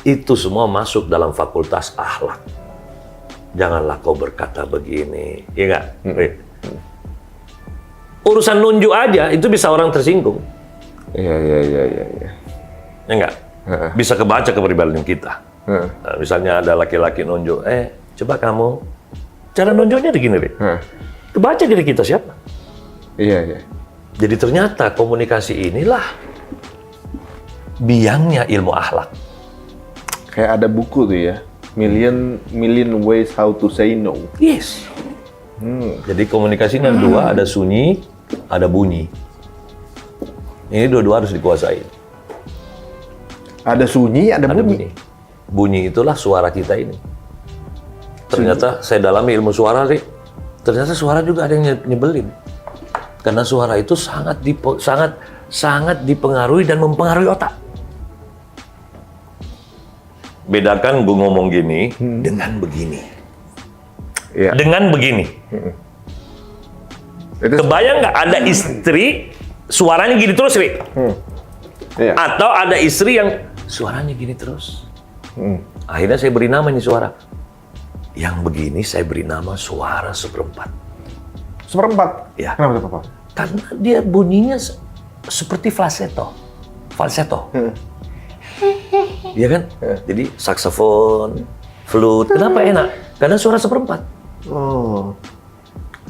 Itu semua masuk dalam fakultas akhlak. Janganlah kau berkata begini, iya nggak? Urusan nunjuk aja itu bisa orang tersinggung. Iya. Ya nggak? Bisa kebaca kepribadian kita. Nah, misalnya ada laki-laki nunjuk, coba kamu, cara nunjuknya begini, kebaca diri kita siapa? Iya. Jadi ternyata komunikasi inilah biangnya ilmu akhlak. Kayak ada buku tuh ya. Million ways how to say no. Yes. Jadi komunikasinya 2, ada sunyi, ada bunyi. Ini dua-dua harus dikuasai. Ada sunyi, ada bunyi. Bunyi itulah suara kita ini. Ternyata saya dalami ilmu suara, Rik. Ternyata suara juga ada yang nyebelin. Karena suara itu sangat dipengaruhi dan mempengaruhi otak. Bedakan gue ngomong gini dengan begini. Iya. Dengan begini. Kebayang nggak ada istri suaranya gini terus, Ri? Iya. Atau ada istri yang suaranya gini terus. Akhirnya saya beri nama ini suara. Yang begini saya beri nama suara seperempat. Seperempat? Ya. Kenapa tuh, Papa? Karena dia bunyinya seperti falsetto. Iya kan? Jadi saksofon, flute. Kenapa enak? Karena suara seperempat. Oh.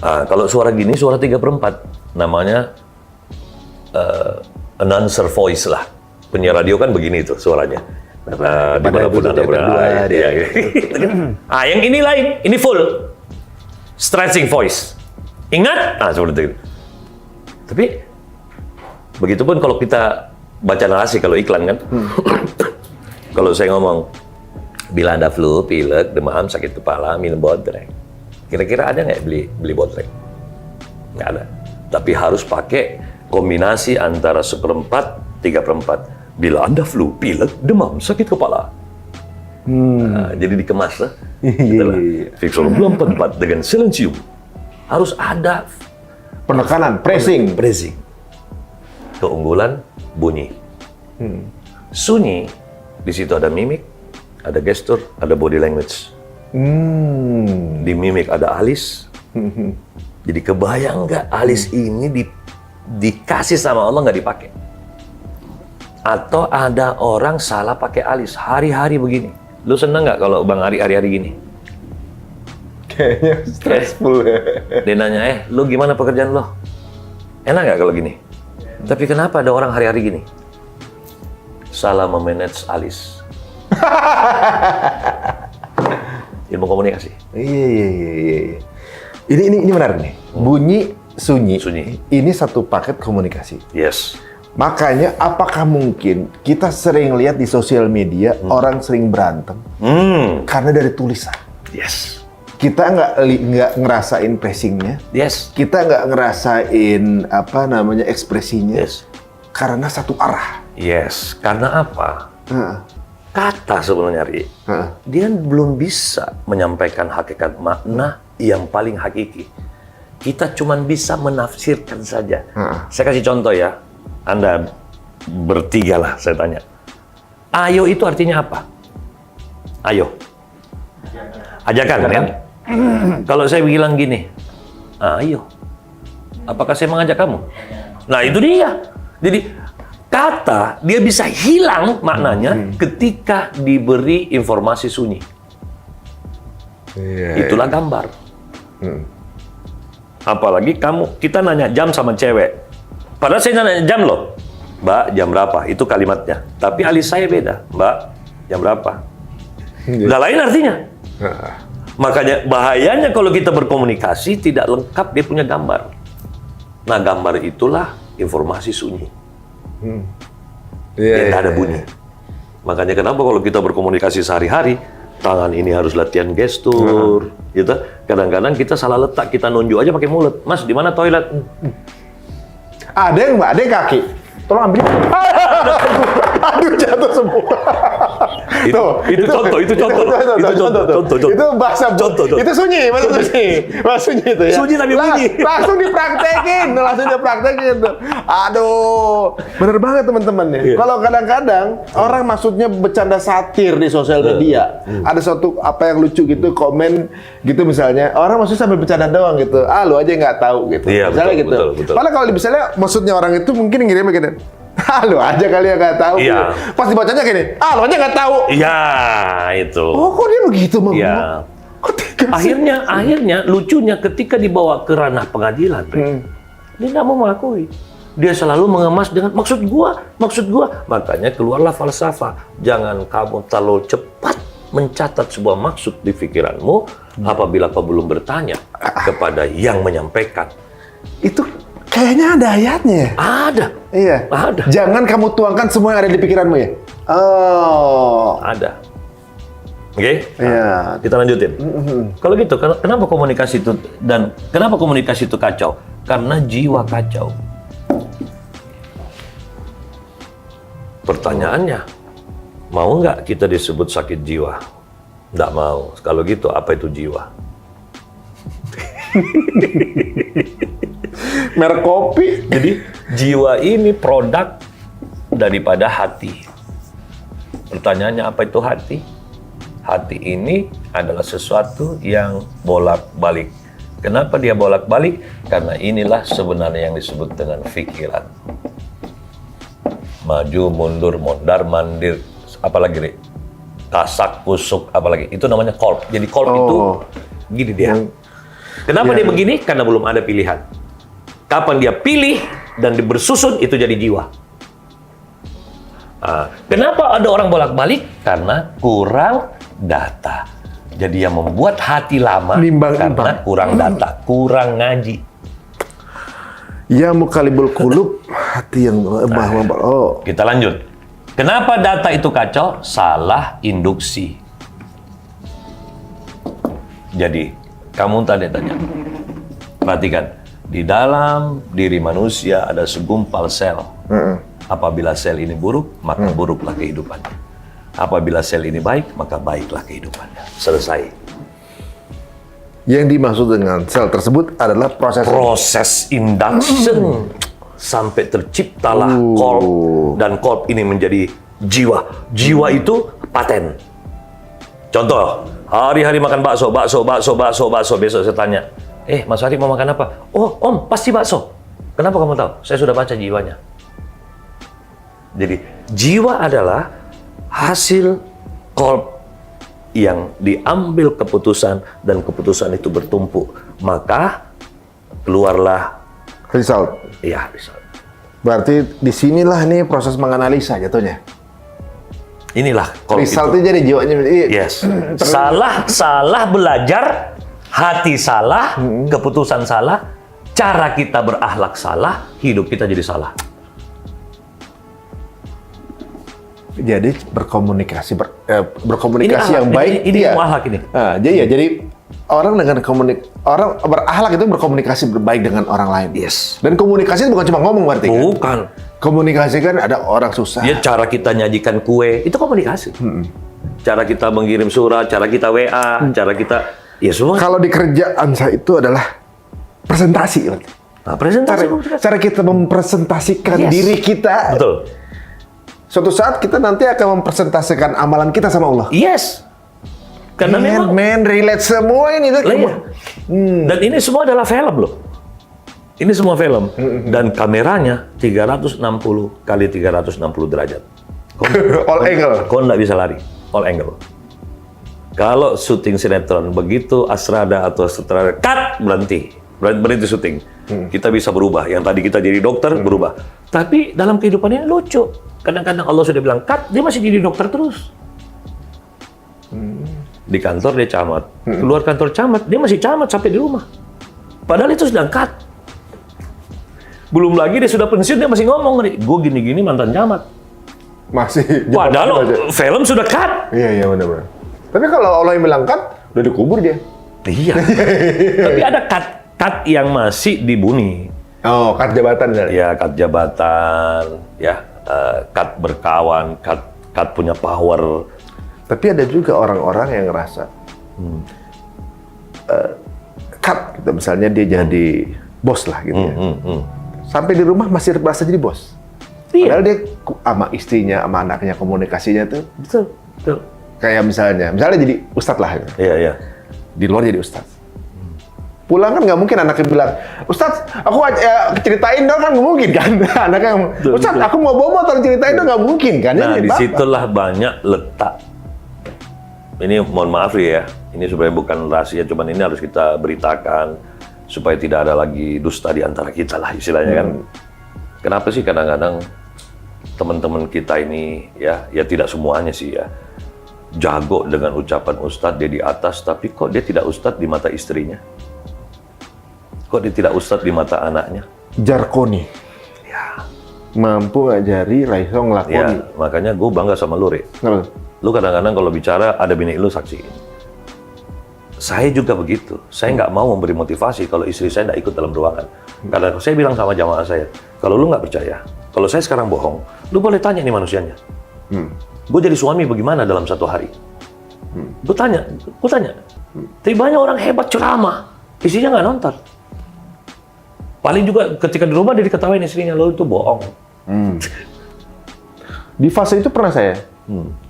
Nah, kalau suara gini, suara 3/4. Namanya announcer voice lah. Penyiar radio kan begini tuh suaranya. Dimanapun ada berada. Ah, yang ini lain. Ini full. Stretching voice. Ingat? Nah, seperti itu. Tapi, begitupun kalau kita baca narasi, kalau iklan kan. Kalau saya ngomong, bila ada flu, pilek, demam, sakit kepala, minum bodrek. Kira-kira ada nggak beli bodrek? Nggak ada. Tapi harus pakai kombinasi antara 1/4, 3/4. Bila Anda flu, pilek, demam, sakit kepala. Nah, jadi dikemas lah. Vicks 44 dengan silencium. Harus ada Penekanan, pressing. Keunggulan bunyi. Sunyi, di situ ada mimik, ada gestur, ada body language. Di mimik ada alis. Jadi kebayang nggak alis ini dikasih sama Allah nggak dipakai? Atau ada orang salah pakai alis hari-hari begini. Lu seneng nggak kalau Bang Ari hari-hari gini? Kayaknya stressful ya. Dia nanya, lu gimana pekerjaan lo? Enak nggak kalau gini? Tapi kenapa ada orang hari-hari gini? Salah memanage alis. Ilmu komunikasi. Iya. Ini menarik nih. Bunyi, sunyi. Ini satu paket komunikasi. Yes. Makanya apakah mungkin kita sering lihat di sosial media orang sering berantem karena dari tulisan? Yes. Kita nggak ngerasain pressingnya. Yes. Kita nggak ngerasain ekspresinya. Yes. Karena satu arah. Yes. Karena apa? Kata sebenarnya, Ri. Dia belum bisa menyampaikan hakikat makna yang paling hakiki. Kita cuma bisa menafsirkan saja. Saya kasih contoh ya. Anda bertiga lah, saya tanya. Ayo itu artinya apa? Ayo. Ajakan kan? Kalau saya bilang gini, ayo. Apakah saya mengajak kamu? Nah itu dia. Jadi kata dia bisa hilang maknanya ketika diberi informasi sunyi. Itulah gambar. Apalagi kita nanya jam sama cewek. Padahal saya nanya jam loh. Mbak, jam berapa? Itu kalimatnya. Tapi alis saya beda. Mbak, jam berapa? Udah lain artinya. Makanya bahayanya kalau kita berkomunikasi tidak lengkap dia punya gambar. Nah, gambar itulah informasi sunyi. Yang nggak ada bunyi. Makanya kenapa kalau kita berkomunikasi sehari-hari, tangan ini harus latihan gestur, gitu. Kadang-kadang kita salah letak, kita nunjuk aja pakai mulut. Mas, di mana toilet? Ada yang kaki. Tolong ambil. Aduh, jatuh semua. Itu contoh. Itu bahasa contoh. Itu sunyi, bahasa sunyi itu ya. Sunyi tapi bunyi. Langsung dipraktekin tuh. Aduh, bener banget teman-teman ya. Kalau kadang-kadang orang maksudnya bercanda satir di sosial media, ada suatu apa yang lucu gitu, komen gitu misalnya, orang maksudnya sambil bercanda doang gitu. Lu aja nggak tahu gitu. Iya, misalnya betul, gitu. betul. Padahal kalau misalnya maksudnya orang itu mungkin ngirimnya gitu. Lu aja kali yang nggak tahu. Iya. Pas dibacanya gini, lu aja nggak tau. Iya, itu. Oh, kok dia begitu, Bang? Iya. Akhirnya lucunya ketika dibawa ke ranah pengadilan, dia nggak mau mengakui. Dia selalu mengemas dengan maksud gua. Makanya keluarlah falsafah. Jangan kamu terlalu cepat mencatat sebuah maksud di pikiranmu apabila kau belum bertanya kepada yang menyampaikan. Itu kayaknya ada ayatnya ya? Ada. Iya. Ada. Jangan kamu tuangkan semua yang ada di pikiranmu ya? Oh. Ada. Oke? Iya. Kita lanjutin. Kalau gitu, kenapa komunikasi itu kacau? Karena jiwa kacau. Pertanyaannya, mau nggak kita disebut sakit jiwa? Nggak mau. Kalau gitu, apa itu jiwa? Merek kopi. Jadi, jiwa ini produk daripada hati. Pertanyaannya, apa itu hati? Hati ini adalah sesuatu yang bolak-balik. Kenapa dia bolak-balik? Karena inilah sebenarnya yang disebut dengan pikiran. Maju, mundur, mondar, mandir, apalagi, Rik? Kasak, kusuk, apalagi. Itu namanya kolb. Jadi kolb itu gini dia. Kenapa dia begini? Karena belum ada pilihan. Kapan dia pilih dan bersusun, itu jadi jiwa. Kenapa ada orang bolak-balik? Karena kurang data. Jadi yang membuat hati lama karena kurang data, kurang ngaji. Ya mukalibul qulub, hati yang Kita lanjut. Kenapa data itu kacau? Salah induksi. Jadi, kamu tadi tanya. Perhatikan, di dalam diri manusia ada segumpal sel. Apabila sel ini buruk, maka buruklah kehidupannya. Apabila sel ini baik, maka baiklah kehidupannya. Selesai. Yang dimaksud dengan sel tersebut adalah proses induction sampai terciptalah kolb, dan kolb ini menjadi jiwa. Jiwa itu paten. Contoh, hari-hari makan bakso. Besok saya tanya, Mas Ari mau makan apa? Oh, Om, pasti bakso. Kenapa kamu tahu? Saya sudah baca jiwanya. Jadi, jiwa adalah hasil kolb yang diambil keputusan, dan keputusan itu bertumpuk. Maka keluarlah result. Iya, result. Berarti disinilah nih proses menganalisa jatuhnya. Inilah kolb result itu jadi jiwanya. Yes. salah belajar, hati salah, keputusan salah, cara kita berakhlak salah, hidup kita jadi salah. Jadi berkomunikasi yang baik. Ini akhlak ini. Jadi orang dengan orang berakhlak itu berkomunikasi baik dengan orang lain. Yes. Dan komunikasi itu bukan cuma ngomong berarti. Bukan. Komunikasi kan ada orang susah. Ya, cara kita nyajikan kue itu komunikasi. Cara kita mengirim surat, cara kita WA, cara kita semua. Kalau di kerjaan saya itu adalah presentasi. Nah, presentasi. Cara kita mempresentasikan diri kita. Betul. Suatu saat kita nanti akan mempresentasikan amalan kita sama Allah. Yes. Karena memang relate semua ini. Dan ini semua adalah film loh. Ini semua film. Dan kameranya 360 kali 360 derajat. All angle. Kau nggak bisa lari. All angle. Kalau syuting sinetron, begitu Asrada atau sutradara cut, berhenti syuting. Kita bisa berubah. Yang tadi kita jadi dokter, berubah. Tapi dalam kehidupan ini lucu. Kadang-kadang Allah sudah bilang cut, dia masih jadi dokter terus. Di kantor dia camat. Keluar kantor camat, dia masih camat sampai di rumah. Padahal itu sedang cut. Belum lagi dia sudah pensiun, dia masih ngomong, gue gini-gini mantan camat. Masih. Padahal film sudah cut. Iya benar-benar. Tapi kalau Allah yang bilang cut, udah dikubur dia. Iya. Tapi ada cut yang masih dibuni. Oh, cut jabatan. Ya, cut jabatan. Ya, cut berkawan, cut punya power. Tapi ada juga orang-orang yang ngerasa cut, gitu. Misalnya dia jadi bos lah gitu ya. Sampai di rumah masih merasa jadi bos. Iya. Padahal dia sama istrinya, sama anaknya komunikasinya tuh. Betul. Kayak misalnya jadi ustadz lah. Gitu. Iya. Di luar jadi ustadz. Pulang kan nggak mungkin anaknya bilang, Ustadz, aku ceritain dong, kan nggak mungkin kan? Anaknya, Ustadz, aku mau bawa motor, ceritain dong, nggak mungkin kan? Nah, disitulah banyak letak. Ini mohon maaf ya, ini sebenarnya bukan rahasia, cuman ini harus kita beritakan supaya tidak ada lagi dusta di antara kita lah istilahnya kan. Kenapa sih kadang-kadang teman-teman kita ini ya tidak semuanya sih ya, jago dengan ucapan Ustadz dia di atas, tapi kok dia tidak Ustadz di mata istrinya? Kok dia tidak Ustadz di mata anaknya? Jarkoni. Ya. Mampu ngajari, raiso ngelakoni. Ya, makanya gue bangga sama lu, Re. Lu kadang-kadang kalau bicara ada bini lu saksiin. Saya juga begitu. Saya nggak mau memberi motivasi kalau istri saya nggak ikut dalam ruangan. Karena saya bilang sama jamaah saya, kalau lu nggak percaya, kalau saya sekarang bohong, lu boleh tanya nih manusianya. Gue jadi suami bagaimana dalam satu hari? Gue tanya. Tapi banyak orang hebat ceramah, istrinya nggak nonton. Paling juga ketika di rumah dia diketawain istrinya, lo itu bohong. Di fase itu pernah saya,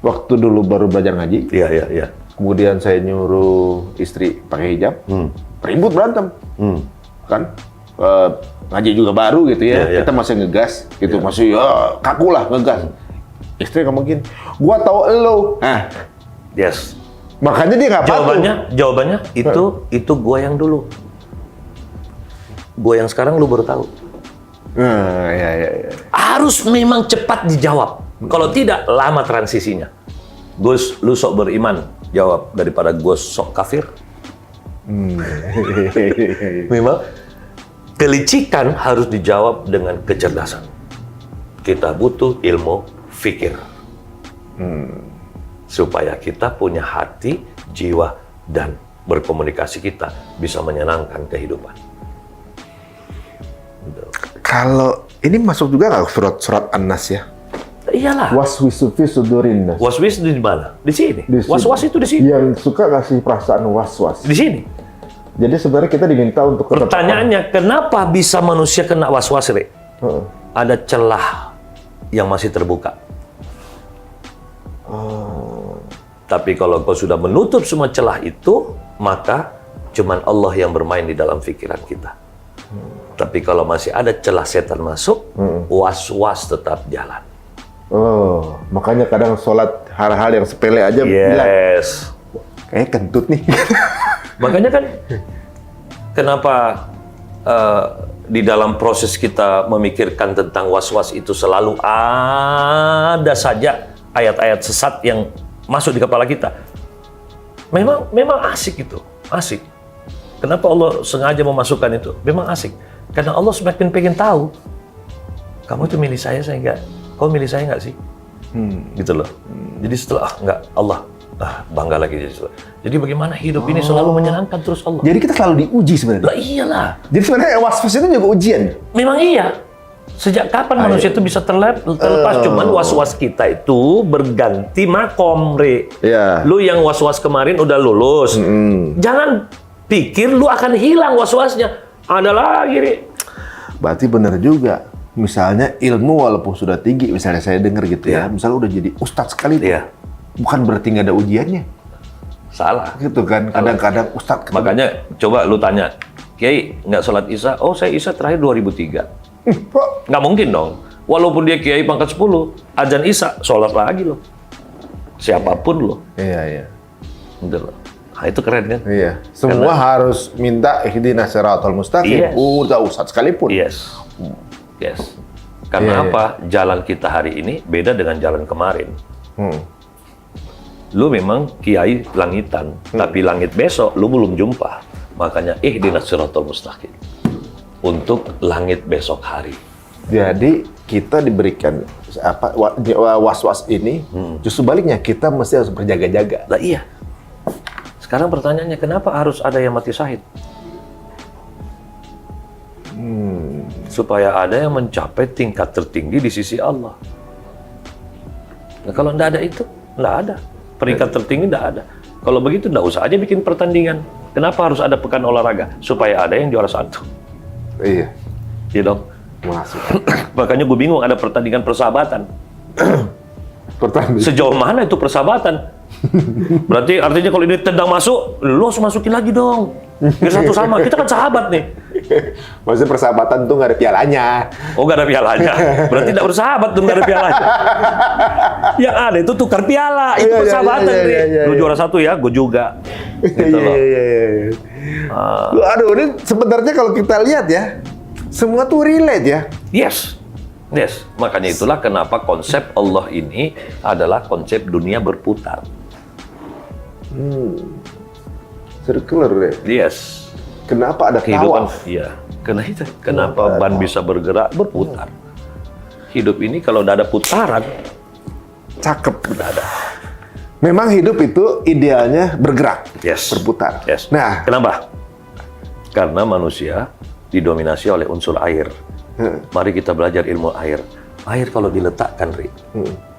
waktu dulu baru belajar ngaji. Iya. Kemudian saya nyuruh istri pakai hijab, ribut berantem, kan? Ngaji juga baru gitu ya, Iya. kita masih ngegas, gitu masih ya kaku lah ngegas. Istri ngomong gini, gua tahu elo. Nah, Yes. makanya dia nggak patuh. Jawabannya itu gua yang dulu. Gua yang sekarang lu baru tahu. Ya. Harus memang cepat dijawab. Kalau tidak, lama transisinya. Gus, lu sok beriman. Jawab daripada Gus sok kafir. Memang kelicikan harus dijawab dengan kecerdasan. Kita butuh ilmu fikir. Supaya kita punya hati, jiwa, dan berkomunikasi kita bisa menyenangkan kehidupan. Kalau ini masuk juga nggak surat An-Nas ya? Iyalah. Waswisu fi sudurin nas. Was-was di mana? Di sini. Di sini. Was-was itu di sini. Yang suka ngasih perasaan was-was. Di sini. Jadi sebenarnya kita diminta untuk tetap Pertanyaannya, kenapa bisa manusia kena was-was, Re? Ada celah yang masih terbuka. Tapi kalau kau sudah menutup semua celah itu, maka cuman Allah yang bermain di dalam pikiran kita. Tapi kalau masih ada celah setan masuk, was-was tetap jalan. Makanya kadang sholat hal-hal yang sepele aja bilang, Yes. kayak kentut nih. Makanya kan, kenapa di dalam proses kita memikirkan tentang was-was itu selalu ada saja ayat-ayat sesat yang masuk di kepala kita. Memang asik itu, asik. Kenapa Allah sengaja memasukkan itu? Memang asik. Karena Allah semakin pengen tahu, kamu itu milih saya enggak? Kau milih saya enggak sih? Gitu loh. Jadi setelah enggak, Allah bangga lagi. Jadi bagaimana hidup ini selalu menyenangkan terus Allah. Jadi kita selalu diuji sebenarnya. Lah iyalah. Jadi sebenarnya was-was itu juga ujian. Memang iya. Sejak kapan manusia itu bisa terlepas? Cuman was-was kita itu berganti makom, Re. Iya. Lu yang was-was kemarin udah lulus. Jangan pikir lu akan hilang was-wasnya. Ada lagi, Re. Berarti benar juga. Misalnya ilmu walaupun sudah tinggi, misalnya saya dengar gitu ya, misalnya udah jadi ustadz sekali, Iya. bukan berarti nggak ada ujiannya. Salah. Gitu kan, kadang-kadang ustadz. Makanya coba lu tanya, Kiai nggak sholat Isya? Oh, saya Isya terakhir 2003. Kok Nggak mungkin dong. Walaupun dia Kiai pangkat 10, azan Isya, sholat lagi loh. Siapapun loh. Iya. Gitu loh. Nah, itu keren kan? Iya. Semua harus minta ihdinas siratal mustaqim. Yes. Udah ustadz sekalipun. Yes. Karena Iya. apa? Jalan kita hari ini beda dengan jalan kemarin. Lu memang kiai langitan, tapi langit besok lu belum jumpa. Makanya ihdinas siratal mustaqim. Untuk langit besok hari. Jadi kita diberikan was-was ini, justru baliknya kita mesti harus berjaga-jaga. Lah iya. Sekarang pertanyaannya, kenapa harus ada yang mati syahid? Supaya ada yang mencapai tingkat tertinggi di sisi Allah. Nah, kalau nggak ada itu, nggak ada. Peringkat tertinggi nggak ada. Kalau begitu, nggak usah aja bikin pertandingan. Kenapa harus ada pekan olahraga? Supaya ada yang juara satu. Iya. Iya dong. Masuk. Makanya gue bingung ada pertandingan persahabatan. Pertandingan. Sejauh mana itu persahabatan? Berarti artinya kalau ini tendang masuk, lu harus masukin lagi dong. Biar satu sama. Kita kan sahabat nih. Maksudnya persahabatan tuh nggak ada pialanya. Oh, nggak ada pialanya. Berarti tidak bersahabat tuh, nggak ada pialanya. Yang ada itu tukar piala. Itu persahabatan, Ri. Lu juara satu ya, gue juga. Gitu loh. Iya. Aduh, ini sebenarnya kalau kita lihat ya, semua tuh relate ya. Yes. Makanya itulah kenapa konsep Allah ini adalah konsep dunia berputar. Circular deh. Yes. Kenapa ada Kehidupan, tawaf? iya. Kenapa ban bisa bergerak, berputar? Hidup ini kalau udah ada putaran, Cakep. udah ada. Memang hidup itu idealnya bergerak, Yes. berputar. Yes. Nah, Kenapa? Karena manusia didominasi oleh unsur air. Mari kita belajar ilmu air. Air kalau diletakkan,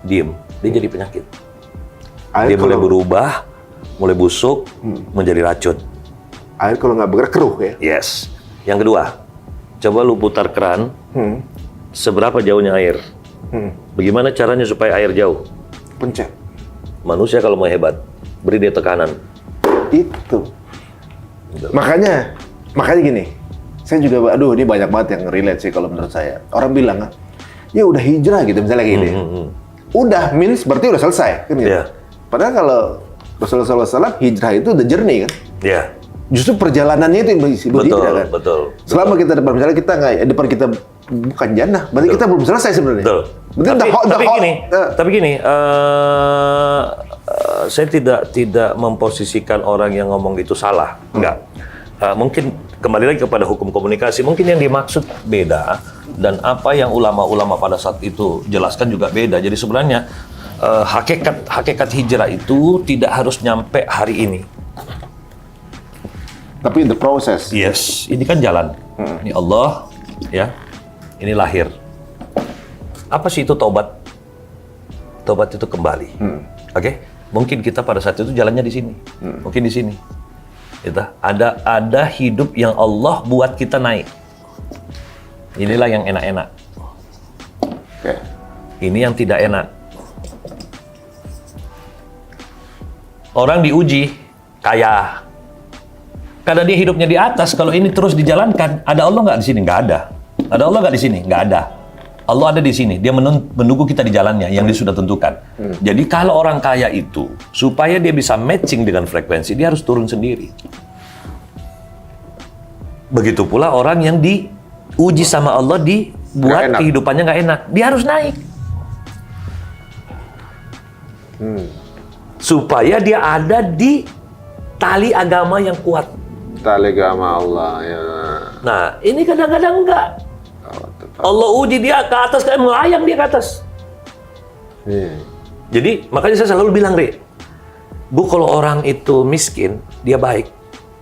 diem, dia jadi penyakit. air Dia mulai kalau, berubah, mulai busuk, menjadi racun. air kalau nggak bergerak keruh ya. Yes. Yang kedua, coba lu putar keran, seberapa jauhnya air? Bagaimana caranya supaya air jauh? Pencet. Manusia kalau mau hebat, beri dia tekanan. Itu. Makanya gini. Saya juga, aduh ini banyak banget yang relate sih kalau menurut saya. Orang bilang, ya udah hijrah gitu misalnya kayak gini. Udah, means berarti udah selesai kan gitu. Yeah. Padahal kalau Rasulullah SAW hijrah itu the journey kan. Ya, Justru perjalanannya itu yang disebut betul, hijrah kan. betul. Selama kita depan, misalnya kita nggak, depan kita bukan jannah, berarti kita belum selesai sebenarnya. Betul. Berarti Tapi gini, saya tidak memposisikan orang yang ngomong itu salah, enggak. Mungkin kembali lagi kepada hukum komunikasi, mungkin yang dimaksud beda dan apa yang ulama-ulama pada saat itu jelaskan juga beda. Jadi sebenarnya hakikat hijrah itu tidak harus nyampe hari ini. Tapi the process. Yes, ini kan jalan. Ini Allah, ya. Ini lahir. Apa sih itu taubat? Taubat itu kembali. Oke? Mungkin kita pada saat itu jalannya di sini. Mungkin di sini. Gitu. Ada hidup yang Allah buat kita naik. Inilah yang enak-enak. Oke. Ini yang tidak enak. Orang diuji kaya. Karena dia hidupnya di atas, kalau ini terus dijalankan, ada Allah nggak di sini? Nggak ada. Ada Allah nggak di sini? Nggak ada. Allah ada di sini. Dia menunggu kita di jalannya yang dia sudah tentukan. Jadi kalau orang kaya itu, supaya dia bisa matching dengan frekuensi, dia harus turun sendiri. Begitu pula orang yang diuji sama Allah, dibuat kehidupannya nggak enak. Dia harus naik. Supaya dia ada di tali agama yang kuat. Tali agama Allah ya. Nah, ini kadang-kadang enggak. Allah uji dia ke atas, kayak melayang dia ke atas. Jadi, makanya saya selalu bilang, Ri, Bu, kalau orang itu miskin, dia baik.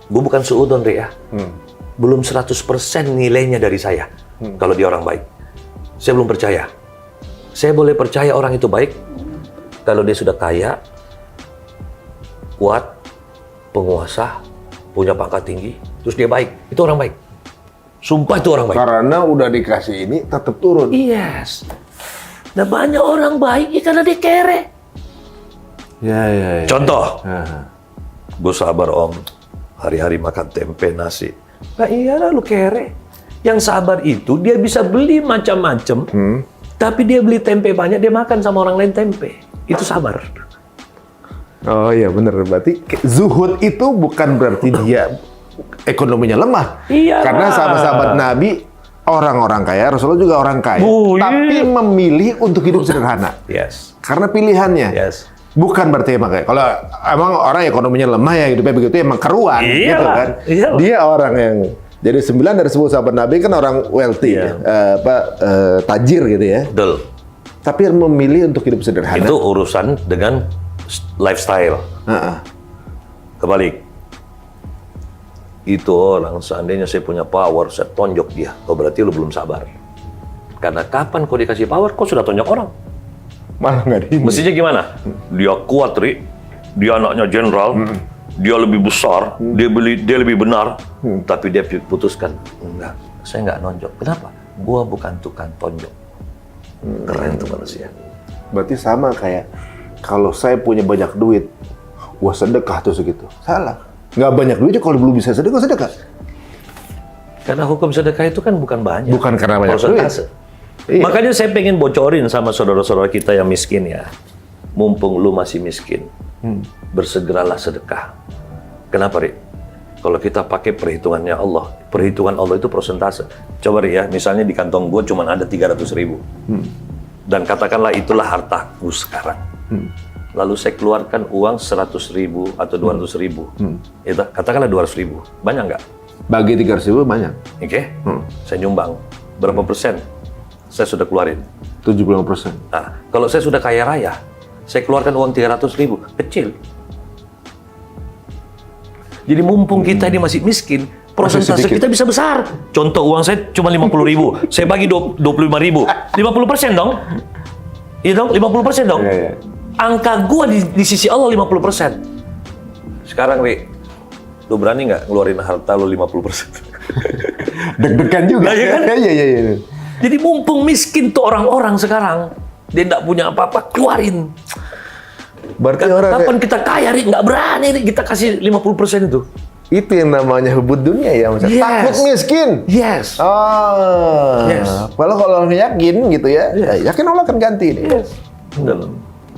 Bu, bukan suudon, Ri, ya. Belum 100% nilainya dari saya, kalau dia orang baik. Saya belum percaya. Saya boleh percaya orang itu baik, kalau dia sudah kaya, kuat, penguasa, punya pangkat tinggi, terus dia baik. Itu orang baik. Sumpah itu orang baik. Karena udah dikasih ini, tetap turun. Yes. Nah, banyak orang baik ya karena dia kere. Ya. Contoh, gue sabar om, hari-hari makan tempe, nasi. Nah iyalah lu kere. Yang sabar itu dia bisa beli macam-macam, tapi dia beli tempe banyak, dia makan sama orang lain tempe. Itu sabar. Oh iya bener, berarti zuhud itu bukan berarti dia ekonominya lemah. Iya. Karena sahabat-sahabat Nabi orang-orang kaya, Rasulullah juga orang kaya, tapi iya. memilih untuk hidup sederhana. Yes. Karena pilihannya. Yes. Bukan berarti emang kayak kalau emang orang ekonominya lemah ya hidupnya begitu emang keruan gitu kan. Iyalah. Dia orang yang jadi 9 dari 10 sahabat Nabi kan orang wealthy, tajir gitu ya. Betul. Tapi memilih untuk hidup sederhana. Itu urusan dengan lifestyle. Kebalik. Itu orang, seandainya saya punya power, saya tonjok dia. Oh berarti lu belum sabar. Karena kapan kau dikasih power, kau sudah tonjok orang. Malah nggak di. Mestinya gimana? Dia kuat, Ri. Dia anaknya jenderal. Dia lebih besar. Dia lebih benar. Tapi dia putuskan, enggak, saya nggak nonjok. Kenapa? Gua bukan tukang tonjok. Keren tuh manusia. Berarti sama kayak kalau saya punya banyak duit, gua sedekah tuh segitu. Salah. Nggak banyak duitnya kalau belum bisa sedekah. Karena hukum sedekah itu kan bukan banyak. Bukan karena banyak persentase. Iya. Makanya saya pengen bocorin sama saudara-saudara kita yang miskin ya. Mumpung lu masih miskin, bersegeralah sedekah. Kenapa, Ri? Kalau kita pakai perhitungannya Allah, perhitungan Allah itu persentase. Coba, Ri, ya, misalnya di kantong gue cuma ada 300.000. Dan katakanlah itulah hartaku sekarang. Lalu saya keluarkan uang 100.000 atau 200.000. Itu, katakanlah 200.000. Banyak nggak? Bagi 300.000 banyak. Oke? Saya nyumbang. Berapa persen? Saya sudah keluarin. 75%. Nah, kalau saya sudah kaya raya, saya keluarkan uang 300.000, kecil. Jadi mumpung kita ini masih miskin, persentase kita bisa besar. Contoh uang saya cuma 50.000, saya bagi 25.000, 50% dong. Iya dong, 50% dong. Iya. Angka gua di sisi Allah 50%. Sekarang, Ri, lu berani nggak ngeluarin harta lu 50%? Deg-degan juga. Nah, ya kan? Iya. Jadi mumpung miskin tuh orang-orang sekarang, dia nggak punya apa-apa, keluarin. Berarti orang Kapan kita kaya, Ri? Nggak berani, Ri, kita kasih 50% itu. itu yang namanya hubud dunia ya, Mas. Yes. Takut miskin. Yes. Yes. Kalau yakin gitu ya, yakin Allah akan ganti ini. Yes.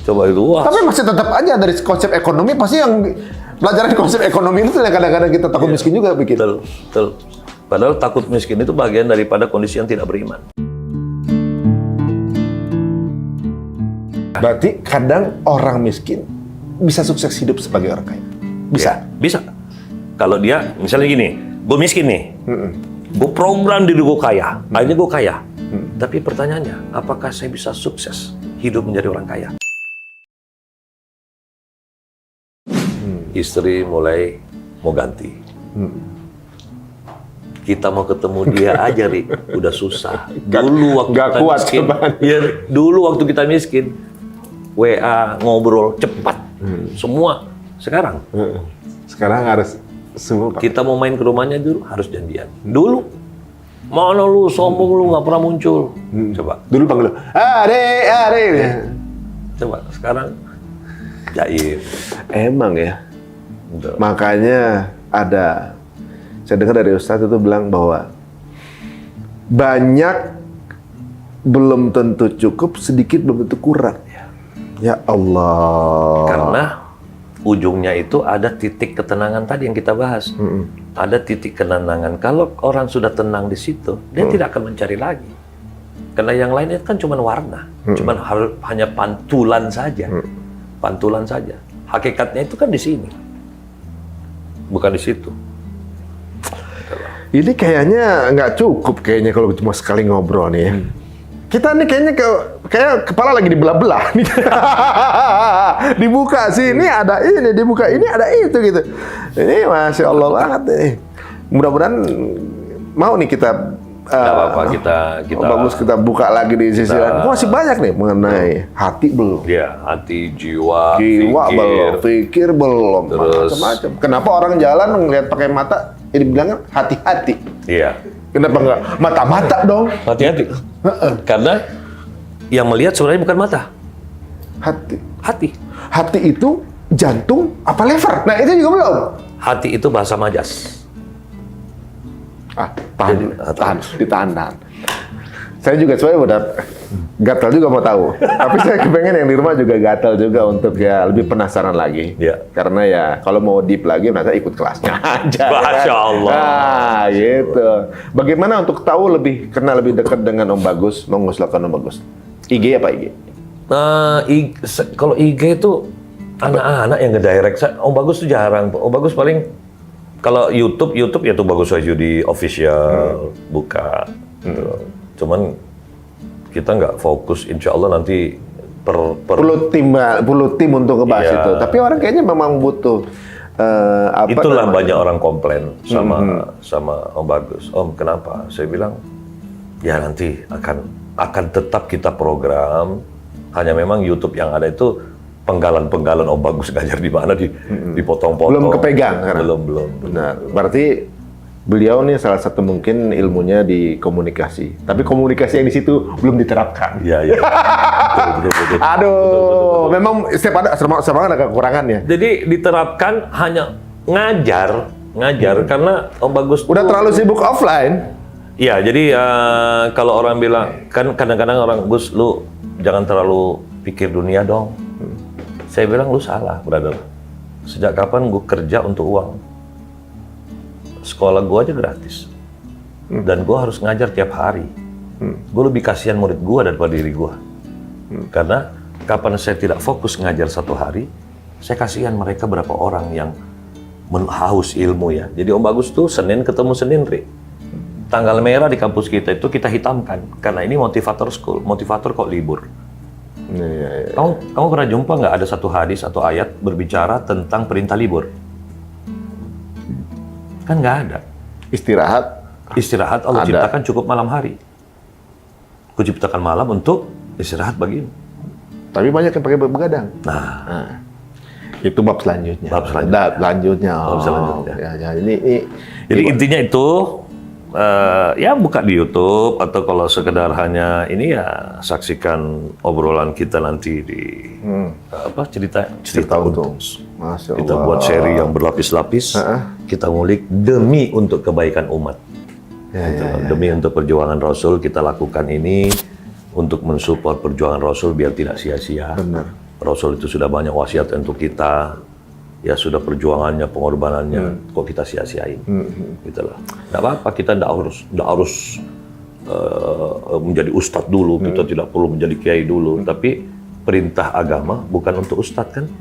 Coba itu, wah. Tapi masih tetap aja dari konsep ekonomi pasti yang pelajaran konsep ekonomi itu kadang-kadang kita takut miskin juga bikin. Betul. Padahal takut miskin itu bagian daripada kondisi yang tidak beriman. Berarti kadang orang miskin bisa sukses hidup sebagai orang kaya. Bisa. Ya, bisa. Kalau dia, misalnya gini, gue miskin nih, gue program diri gue kaya, akhirnya gue kaya. Tapi pertanyaannya, apakah saya bisa sukses hidup menjadi orang kaya? Istri mulai mau ganti. Kita mau ketemu dia aja, Ri, udah susah. Dulu waktu Nggak kita kuat miskin, cobaan. ya, dulu waktu kita miskin, WA, ngobrol, cepat. Semua. Sekarang harus semua. kita mau main ke rumahnya dulu harus janjian. Dulu mana lu sombong, lu nggak pernah muncul. Coba. Dulu panggil, Are. Coba sekarang jaim. Emang ya. Betul. Makanya saya dengar dari Ustadz itu bilang bahwa banyak belum tentu cukup, sedikit belum tentu kurang. Ya Allah. Karena ujungnya itu ada titik ketenangan tadi yang kita bahas. Ada titik ketenangan. Kalau orang sudah tenang di situ, dia tidak akan mencari lagi. Karena yang lain itu kan cuma warna, cuma hanya pantulan saja. Pantulan saja. Hakikatnya itu kan di sini. Bukan di situ. Ini kayaknya nggak cukup kayaknya kalau cuma sekali ngobrol nih ya. Kita nih kayaknya kayak kepala lagi dibelah-belah nih. Dibuka sini ada ini, dibuka ini ada itu gitu. Ini Masya Allah banget nih. Mudah-mudahan mau nih kita Nggak apa-apa, kita bagus kita buka lagi di sisi lain. Masih banyak nih mengenai hati belum. ya, hati, jiwa, Belum, pikir belum, Terus- macam-macam. Kenapa orang jalan ngelihat pakai mata, ini bilang hati-hati. Iya. Kenapa enggak mata-mata dong? Hati-hati. Karena yang melihat sebenarnya bukan mata, Hati. hati. Itu jantung apa lever? Nah, itu juga belum. Hati itu bahasa majas. Tahan. Saya juga sebenarnya udah gatal juga mau tahu. Tapi saya kepengen yang di rumah juga gatal juga untuk ya lebih penasaran lagi. Iya. Karena ya kalau mau deep lagi, nanti ikut kelasnya aja. Masya Allah. Nah, gitu. Bagaimana untuk tahu kenal lebih dekat dengan Om Bagus, mengusulkan Om Bagus? IG apa IG? Kalau IG itu anak-anak yang ngedirect. Om Bagus tuh jarang. Om Bagus paling kalau YouTube ya tuh Bagus Wahyudi official buka. Gitu. Cuman kita nggak fokus. Insya Allah nanti Perlu tim untuk ngebahas Iya. itu. Tapi orang kayaknya memang butuh itulah namanya? banyak orang komplain sama Om Bagus. Om, kenapa? Saya bilang ya nanti akan tetap kita program. Hanya memang YouTube yang ada itu penggalan Om Bagus ngajar di mana dipotong-potong. Belum kepegang kan? Belum. Benar. Berarti beliau nih salah satu mungkin ilmunya di komunikasi. Tapi komunikasi yang di situ belum diterapkan. Iya. Betul. Aduh, memang setiap ada kekurangannya. Jadi diterapkan hanya ngajar karena Om Bagus Udah tuh- terlalu sibuk offline. Iya, jadi kalau orang bilang, kan kadang-kadang orang, Gus, lu jangan terlalu pikir dunia dong. Saya bilang, lu salah, brother. Sejak kapan gue kerja untuk uang? Sekolah gue aja gratis. Dan gue harus ngajar tiap hari. Gue lebih kasihan murid gue daripada diri gue. Karena kapan saya tidak fokus ngajar satu hari, saya kasihan mereka berapa orang yang haus ilmu ya. Jadi Om Bagus tuh Senin ketemu Senin, Ri. Tanggal merah di kampus kita itu kita hitamkan. Karena ini motivator school. Motivator kok libur. Iya. Kamu pernah jumpa nggak ada satu hadis atau ayat berbicara tentang perintah libur? Kan nggak ada. Istirahat Allah Ada. ciptakan cukup malam hari. Kuciptakan malam untuk istirahat bagimu. Tapi banyak yang pakai begadang. Nah, Itu bab selanjutnya. Bab selanjutnya. Bab selanjutnya. Ya, ini jadi intinya itu ya buka di YouTube atau kalau sekedar hanya ini ya saksikan obrolan kita nanti di cerita untung. Masya Allah. Kita buat seri yang berlapis-lapis. Kita ngulik demi untuk kebaikan umat. Demi untuk perjuangan Rasul kita lakukan ini untuk mensupport perjuangan Rasul biar tidak sia-sia. Benar. Rasul itu sudah banyak wasiat untuk kita. Ya sudah perjuangannya, pengorbanannya, kok kita sia-siain, gitu lah. Nggak apa-apa, kita nggak harus menjadi ustadz dulu, kita tidak perlu menjadi kiai dulu. Tapi perintah agama bukan untuk ustadz kan?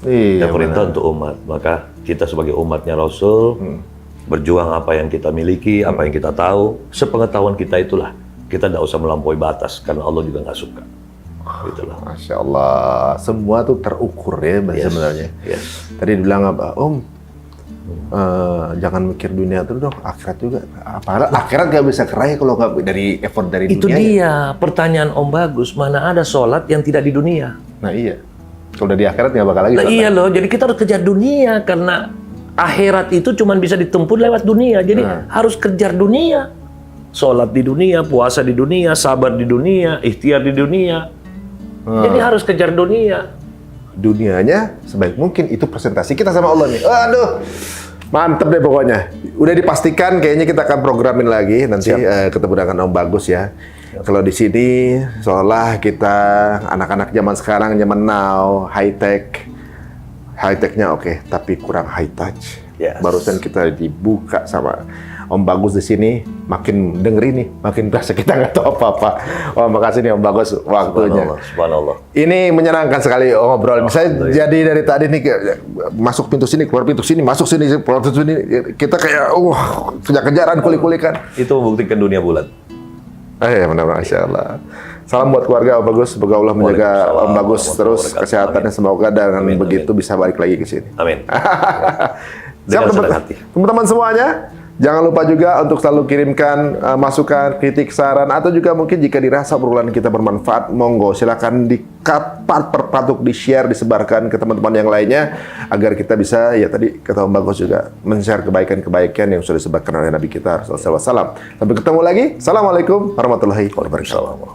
Iya, Perintah untuk umat. Maka kita sebagai umatnya Rasul berjuang apa yang kita miliki, apa yang kita tahu, sepengetahuan kita itulah. Kita nggak usah melampaui batas karena Allah juga nggak suka. Gitulah. Masya Allah, semua tuh terukur ya sebenarnya. Yes. Tadi dibilang apa, jangan mikir dunia terus dong, akhirat juga. Apalagi akhirat gak bisa keraih kalau nggak dari effort dari Itu dunia. dia pertanyaan Om Bagus, mana ada sholat yang tidak di dunia? Nah iya, kalau udah di akhirat nggak bakal lagi. Nah, iya loh, jadi kita harus kejar dunia karena akhirat itu cuma bisa ditempuh lewat dunia. Jadi harus kejar dunia. Sholat di dunia, puasa di dunia, sabar di dunia, ikhtiar di dunia. Jadi harus kejar dunia. Dunianya sebaik mungkin itu presentasi kita sama Allah nih. Aduh, mantep deh pokoknya. Udah dipastikan kayaknya kita akan programin lagi nanti ketemu dengan Om Bagus ya. Kalau di sini seolah kita anak-anak zaman sekarang, zaman now, high technya oke, tapi kurang high touch. Yes. Barusan kita dibuka sama Om Bagus di sini, makin dengerin nih, makin berasa kita nggak tahu apa-apa. Oh, makasih nih Om Bagus waktunya. Subhanallah. Ini menyenangkan sekali ngobrol. Saya jadi dari tadi nih masuk pintu sini, keluar pintu sini, masuk sini, keluar pintu sini. Kita kayak kejar-kejaran, kulik-kulikan. Itu membuktikan dunia bulat. Benar-benar, Masya Allah. Salam buat keluarga Om Bagus. Semoga Allah menjaga Om Bagus terus kesehatannya. Semoga dengan begitu bisa balik lagi ke sini. Amin. Siap teman-teman semuanya. Jangan lupa juga untuk selalu kirimkan masukan, kritik, saran, atau juga mungkin jika dirasa obrolan kita bermanfaat, monggo silakan dipatuk, di-share, disebarkan ke teman-teman yang lainnya agar kita bisa, ya tadi kata Om Bagus juga, men-share kebaikan-kebaikan yang sudah disebarkan oleh Nabi kita Rasulullah SAW. Sampai ketemu lagi. Assalamualaikum warahmatullahi wabarakatuh.